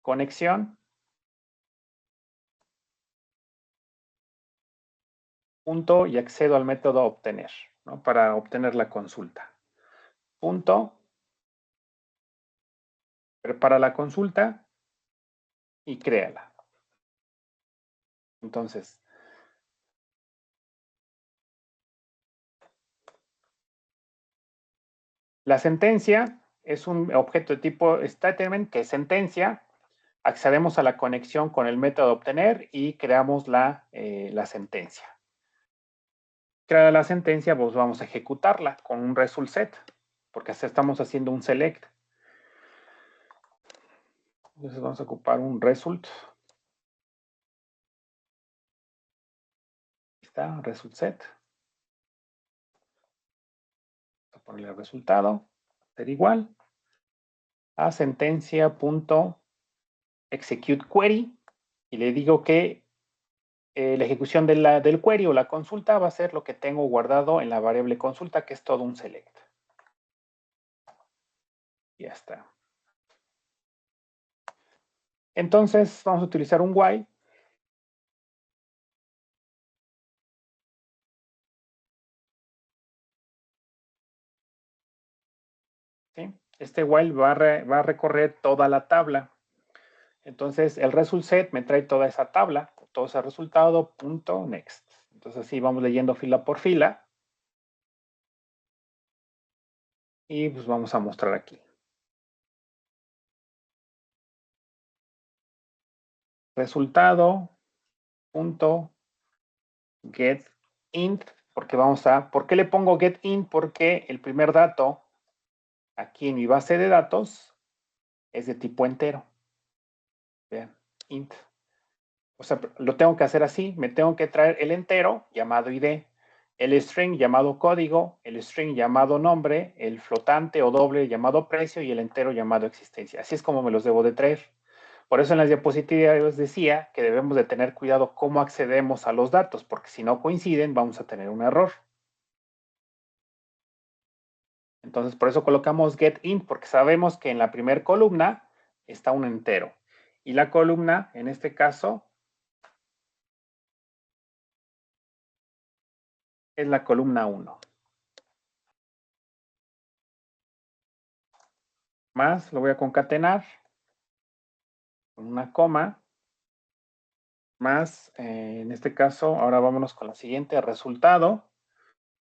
conexión, punto y accedo al método obtener, ¿no? Para obtener la consulta. Punto, prepara la consulta y créala. Entonces, la sentencia es un objeto de tipo statement que es sentencia. Accedemos a la conexión con el método obtener y creamos la sentencia. Creada la sentencia, pues vamos a ejecutarla con un result set, porque así estamos haciendo un select. Entonces vamos a ocupar un result. Aquí está, result set. Vamos a ponerle el resultado, ser igual a sentencia.execute query y le digo que la ejecución del query o la consulta va a ser lo que tengo guardado en la variable consulta, que es todo un select. Ya está. Entonces vamos a utilizar un while. ¿Sí? Este while va a recorrer toda la tabla. Entonces el result set me trae toda esa tabla, todo ese resultado, punto, next. Entonces así vamos leyendo fila por fila. Y pues vamos a mostrar aquí. Resultado, punto, get int, porque ¿por qué le pongo get int? Porque el primer dato aquí en mi base de datos es de tipo entero. Vean, int. O sea, lo tengo que hacer así, me tengo que traer el entero llamado ID, el string llamado código, el string llamado nombre, el flotante o doble llamado precio y el entero llamado existencia. Así es como me los debo de traer. Por eso en las diapositivas les decía que debemos de tener cuidado cómo accedemos a los datos, porque si no coinciden vamos a tener un error. Entonces por eso colocamos getInt, porque sabemos que en la primera columna está un entero. Y la columna, en este caso, es la columna 1. Más, lo voy a concatenar con una coma, más, en este caso, ahora vámonos con la siguiente, resultado,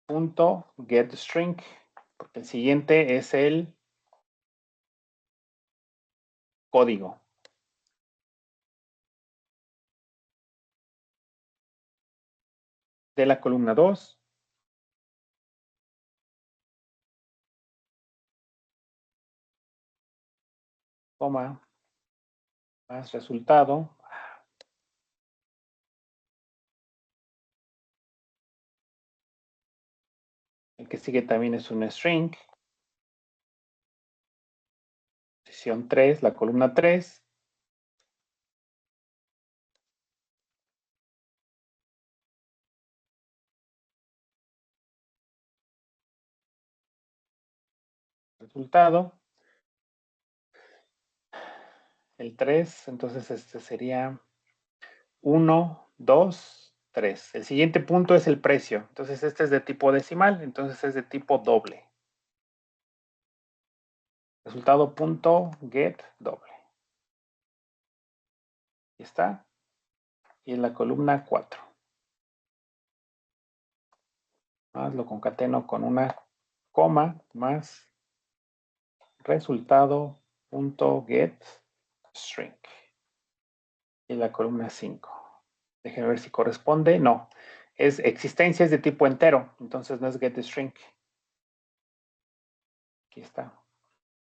punto, getString, porque el siguiente es el código. De la columna 2, coma, más resultado. El que sigue también es un string. Posición 3, la columna 3. resultado. El 3, entonces este sería 1, 2, 3. El siguiente punto es el precio. Entonces este es de tipo decimal, entonces es de tipo doble. Resultado punto get doble. Aquí está. Y en la columna 4. Más lo concateno con una coma más resultado punto get string. Y la columna 5. Déjenme ver si corresponde. No. Es existencia es de tipo entero. Entonces no es get string. Aquí está.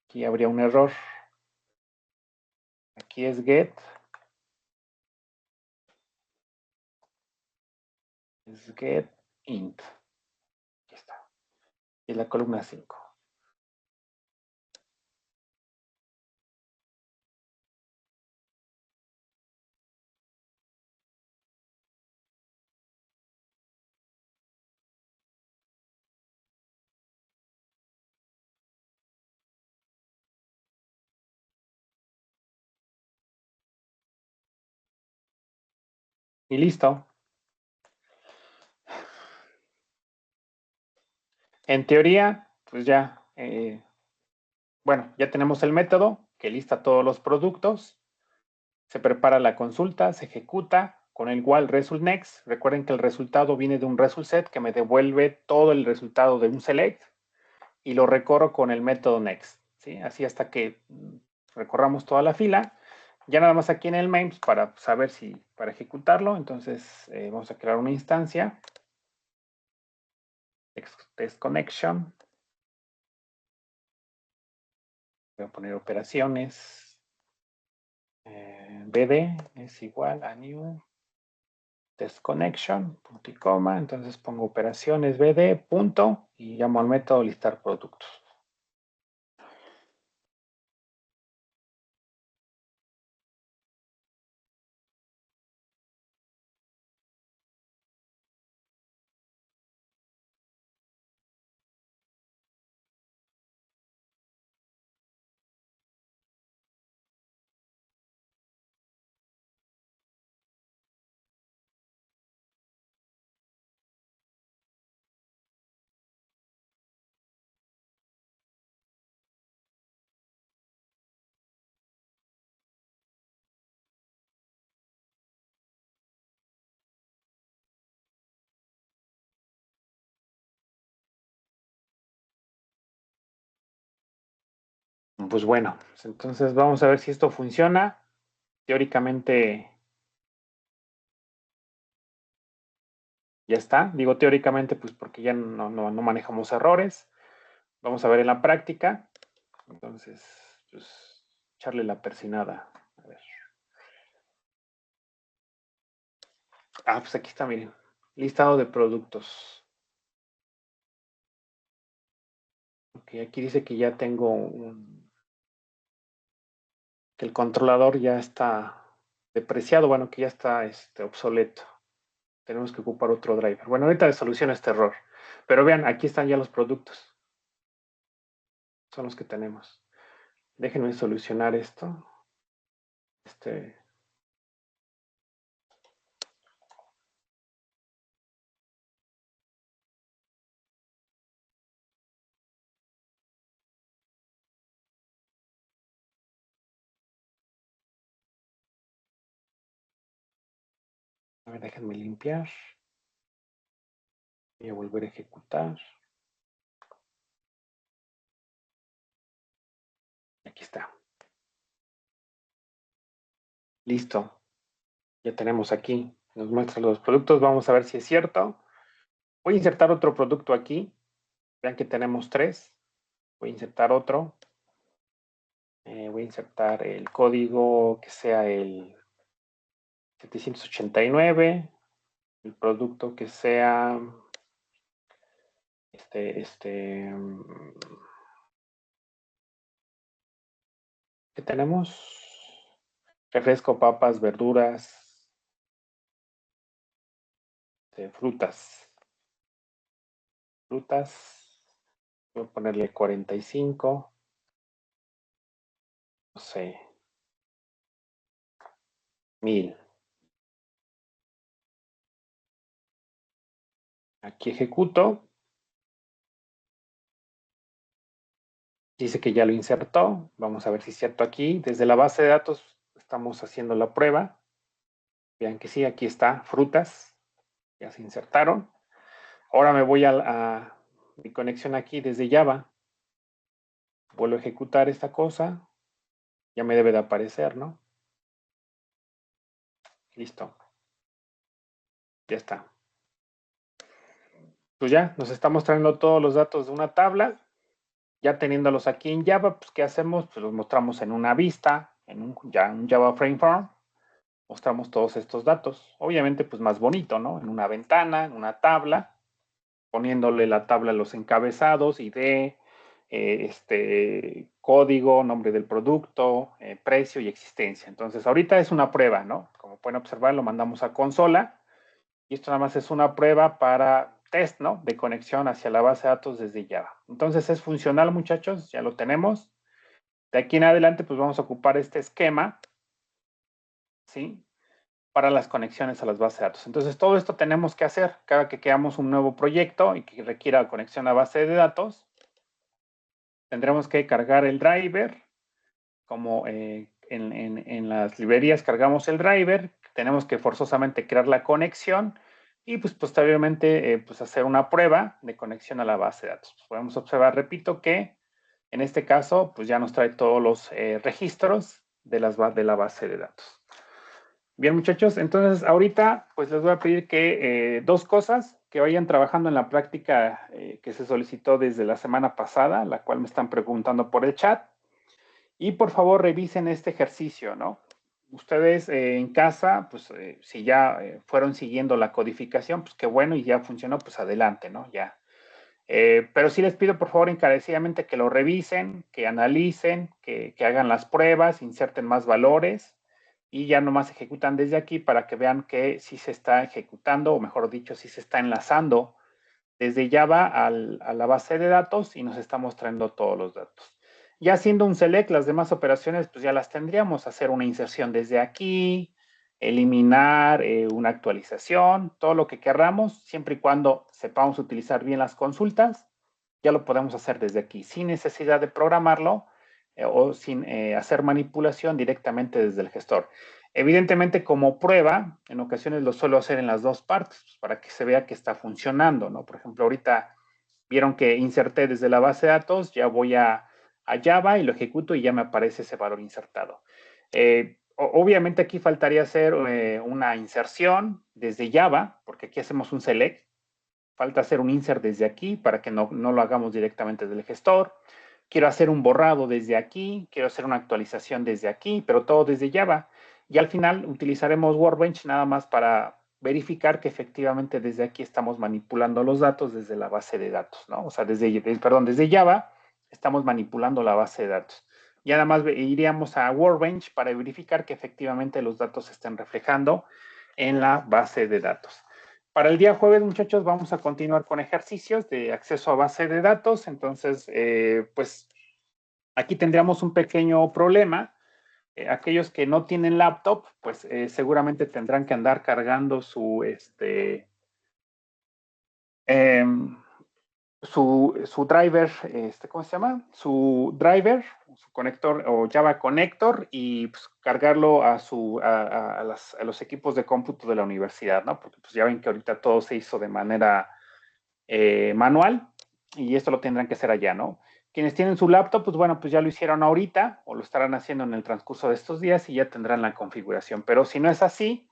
Aquí habría un error. Aquí es get. Es get int. Aquí está. Y la columna 5. Y listo. En teoría, pues ya, bueno, ya tenemos el método que lista todos los productos. Se prepara la consulta, se ejecuta con el igual result next. Recuerden que el resultado viene de un result set que me devuelve todo el resultado de un select y lo recorro con el método next. ¿Sí? Así hasta que recorramos toda la fila. Ya nada más aquí en el main para saber si, para ejecutarlo. Entonces vamos a crear una instancia. Test connection. Voy a poner operaciones. BD es igual a new test connection, punto y coma, entonces pongo operaciones BD, punto, y llamo al método listar productos. Pues bueno, entonces vamos a ver si esto funciona. Teóricamente ya está. Digo teóricamente, pues porque ya no manejamos errores. Vamos a ver en la práctica. Entonces, pues echarle la persinada. A ver. Ah, pues aquí está, miren. Listado de productos. Ok, aquí dice que ya tengo que el controlador ya está depreciado, bueno, que ya está obsoleto. Tenemos que ocupar otro driver. Bueno, ahorita le soluciono este error. Pero vean, aquí están ya los productos. Son los que tenemos. Déjenme solucionar esto. A ver, déjenme limpiar. Voy a volver a ejecutar. Aquí está. Listo. Ya tenemos aquí. Nos muestra los productos. Vamos a ver si es cierto. Voy a insertar otro producto aquí. Vean que tenemos 3. Voy a insertar otro. Voy a insertar el código que sea el 789. El producto que sea ¿qué tenemos? Refresco, papas, verduras, frutas. Voy a ponerle 45. no sé, 1000. Aquí ejecuto. Dice que ya lo insertó. Vamos a ver si es cierto aquí. Desde la base de datos estamos haciendo la prueba. Vean que sí, aquí está, frutas. Ya se insertaron. Ahora me voy a mi conexión aquí desde Java. Vuelvo a ejecutar esta cosa. Ya me debe de aparecer, ¿no? Listo. Ya está. Pues ya, nos está mostrando todos los datos de una tabla. Ya teniéndolos aquí en Java, pues ¿qué hacemos? Pues los mostramos en una vista, ya un Java Frameform. Mostramos todos estos datos. Obviamente, pues más bonito, ¿no? En una ventana, en una tabla, poniéndole la tabla a los encabezados, ID, código, nombre del producto, precio y existencia. Entonces, ahorita es una prueba, ¿no? Como pueden observar, lo mandamos a consola y esto nada más es una prueba para test, ¿no? De conexión hacia la base de datos desde Java. Entonces, es funcional, muchachos, ya lo tenemos. De aquí en adelante, pues vamos a ocupar este esquema, ¿sí? Para las conexiones a las bases de datos. Entonces, todo esto tenemos que hacer cada que creamos un nuevo proyecto y que requiera conexión a base de datos. Tendremos que cargar el driver, como en las librerías cargamos el driver, tenemos que forzosamente crear la conexión y pues posteriormente pues hacer una prueba de conexión a la base de datos. Pues podemos observar, repito, que en este caso pues ya nos trae todos los registros de la base de datos. Bien, muchachos, entonces ahorita pues les voy a pedir que dos cosas, que vayan trabajando en la práctica que se solicitó desde la semana pasada, la cual me están preguntando por el chat, y por favor revisen este ejercicio, ¿no? Ustedes en casa, pues si ya fueron siguiendo la codificación, pues qué bueno y ya funcionó, pues adelante, ¿no? Ya. Pero sí les pido por favor encarecidamente que lo revisen, que analicen, que hagan las pruebas, inserten más valores y ya nomás ejecutan desde aquí para que vean que sí se está ejecutando, o mejor dicho, sí se está enlazando desde Java a la base de datos y nos está mostrando todos los datos. Ya haciendo un select, las demás operaciones pues ya las tendríamos, hacer una inserción desde aquí, eliminar una actualización, todo lo que querramos, siempre y cuando sepamos utilizar bien las consultas, ya lo podemos hacer desde aquí, sin necesidad de programarlo o sin hacer manipulación directamente desde el gestor. Evidentemente, como prueba, en ocasiones lo suelo hacer en las dos partes, pues, para que se vea que está funcionando, ¿no? Por ejemplo, ahorita vieron que inserté desde la base de datos, ya voy a Java y lo ejecuto y ya me aparece ese valor insertado. Obviamente aquí faltaría hacer una inserción desde Java, porque aquí hacemos un select. Falta hacer un insert desde aquí para que no lo hagamos directamente desde el gestor. Quiero hacer un borrado desde aquí, quiero hacer una actualización desde aquí, pero todo desde Java. Y al final utilizaremos Workbench nada más para verificar que efectivamente desde aquí estamos manipulando los datos desde la base de datos, ¿no? O sea, desde Java estamos manipulando la base de datos. Ya nada más iríamos a Workbench para verificar que efectivamente los datos se estén reflejando en la base de datos. Para el día jueves, muchachos, vamos a continuar con ejercicios de acceso a base de datos. Entonces, pues aquí tendríamos un pequeño problema. Aquellos que no tienen laptop, pues seguramente tendrán que andar cargando em, su driver, ¿cómo se llama? Su driver, su conector o Java Connector y pues, cargarlo a los equipos de cómputo de la universidad, ¿no? Porque pues ya ven que ahorita todo se hizo de manera manual y esto lo tendrán que hacer allá, ¿no? Quienes tienen su laptop, pues bueno, pues ya lo hicieron ahorita o lo estarán haciendo en el transcurso de estos días y ya tendrán la configuración. Pero si no es así,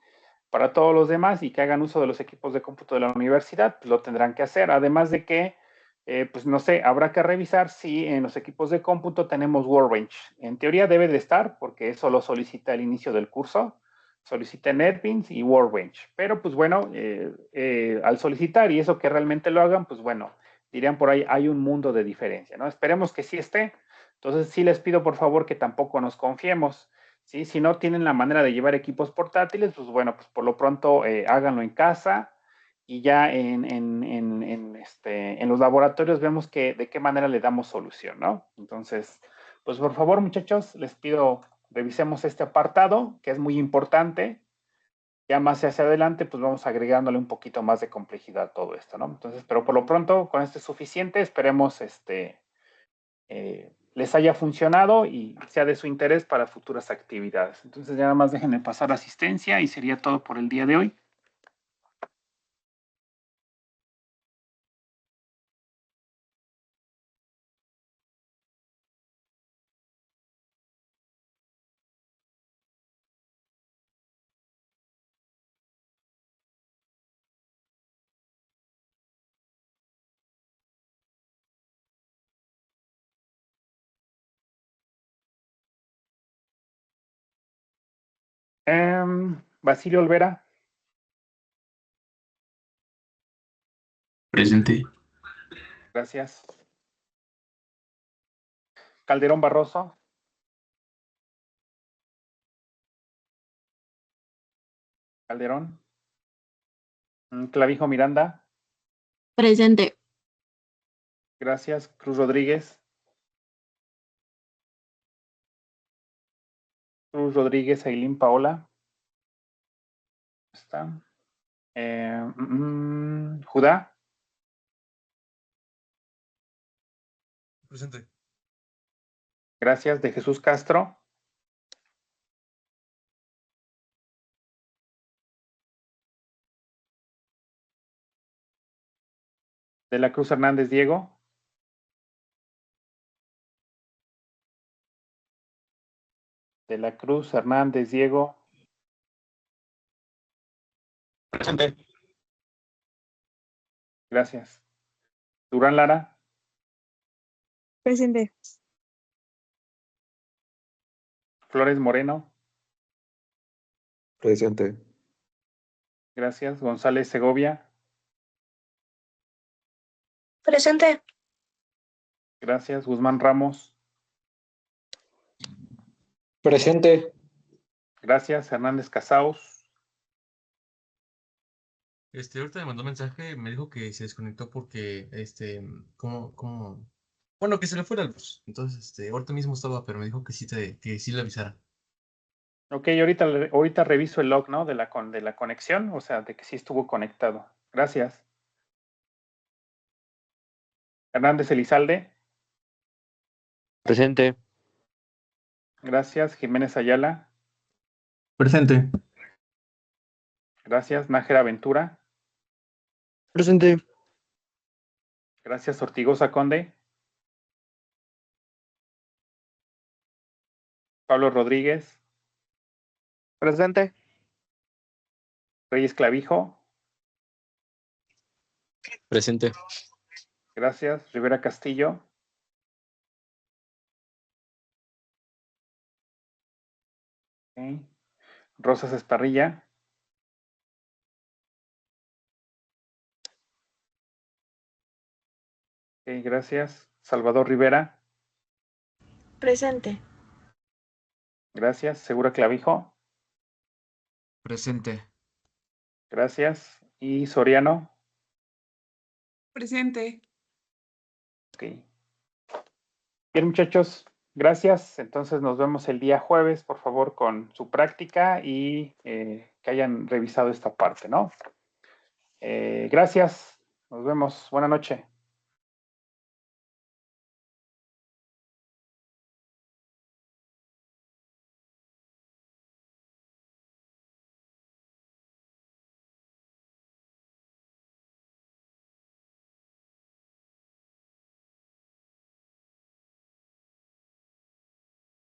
para todos los demás y que hagan uso de los equipos de cómputo de la universidad, pues lo tendrán que hacer. Además de que, pues no sé, habrá que revisar si en los equipos de cómputo tenemos Workbench. En teoría debe de estar, porque eso lo solicita al inicio del curso. Solicita NetBeans y Workbench. Pero pues bueno, al solicitar y eso que realmente lo hagan, pues bueno, dirían por ahí, hay un mundo de diferencia, ¿no? Esperemos que sí esté. Entonces sí les pido por favor que tampoco nos confiemos. ¿Sí? Si no tienen la manera de llevar equipos portátiles, pues bueno, pues por lo pronto háganlo en casa y ya en los laboratorios vemos de qué manera le damos solución, ¿no? Entonces, pues por favor, muchachos, les pido revisemos este apartado, que es muy importante. Ya más hacia adelante, pues vamos agregándole un poquito más de complejidad a todo esto, ¿no? Entonces, pero por lo pronto, con esto es suficiente. Esperemos les haya funcionado y sea de su interés para futuras actividades. Entonces, ya nada más déjenme pasar asistencia y sería todo por el día de hoy. Basilio Olvera. Presente. Gracias. Calderón Barroso. Calderón. Clavijo Miranda. Presente. Gracias. Cruz Rodríguez. Cruz Rodríguez, Ailín Paola. Está. Judá. Presente. Gracias. De Jesús Castro. De la Cruz Hernández Diego. De la Cruz Hernández Diego. Presente. Gracias. Durán Lara. Presente. Flores Moreno. Presente. Gracias. González Segovia. Presente. Gracias. Guzmán Ramos. Presente. Gracias. Hernández Casaus. Ahorita me mandó un mensaje, me dijo que se desconectó porque, bueno, que se le fuera el bus. Entonces, ahorita mismo estaba, pero me dijo que que sí le avisara. Ok, ahorita reviso el log, ¿no? De la conexión, o sea, de que sí estuvo conectado. Gracias. Hernández Elizalde. Presente. Gracias. Jiménez Ayala. Presente. Gracias. Nájera Ventura. Presente. Gracias. Ortigosa Conde. Pablo Rodríguez. Presente. Reyes Clavijo. Presente. Gracias. Rivera Castillo. Okay. Rosas Esparrilla. Okay, gracias. Salvador Rivera. Presente. Gracias. Segura Clavijo. Presente. Gracias. Y Soriano. Presente. Ok. Bien, muchachos. Gracias. Entonces nos vemos el día jueves, por favor, con su práctica y que hayan revisado esta parte, ¿no? Gracias. Nos vemos. Buenas noches.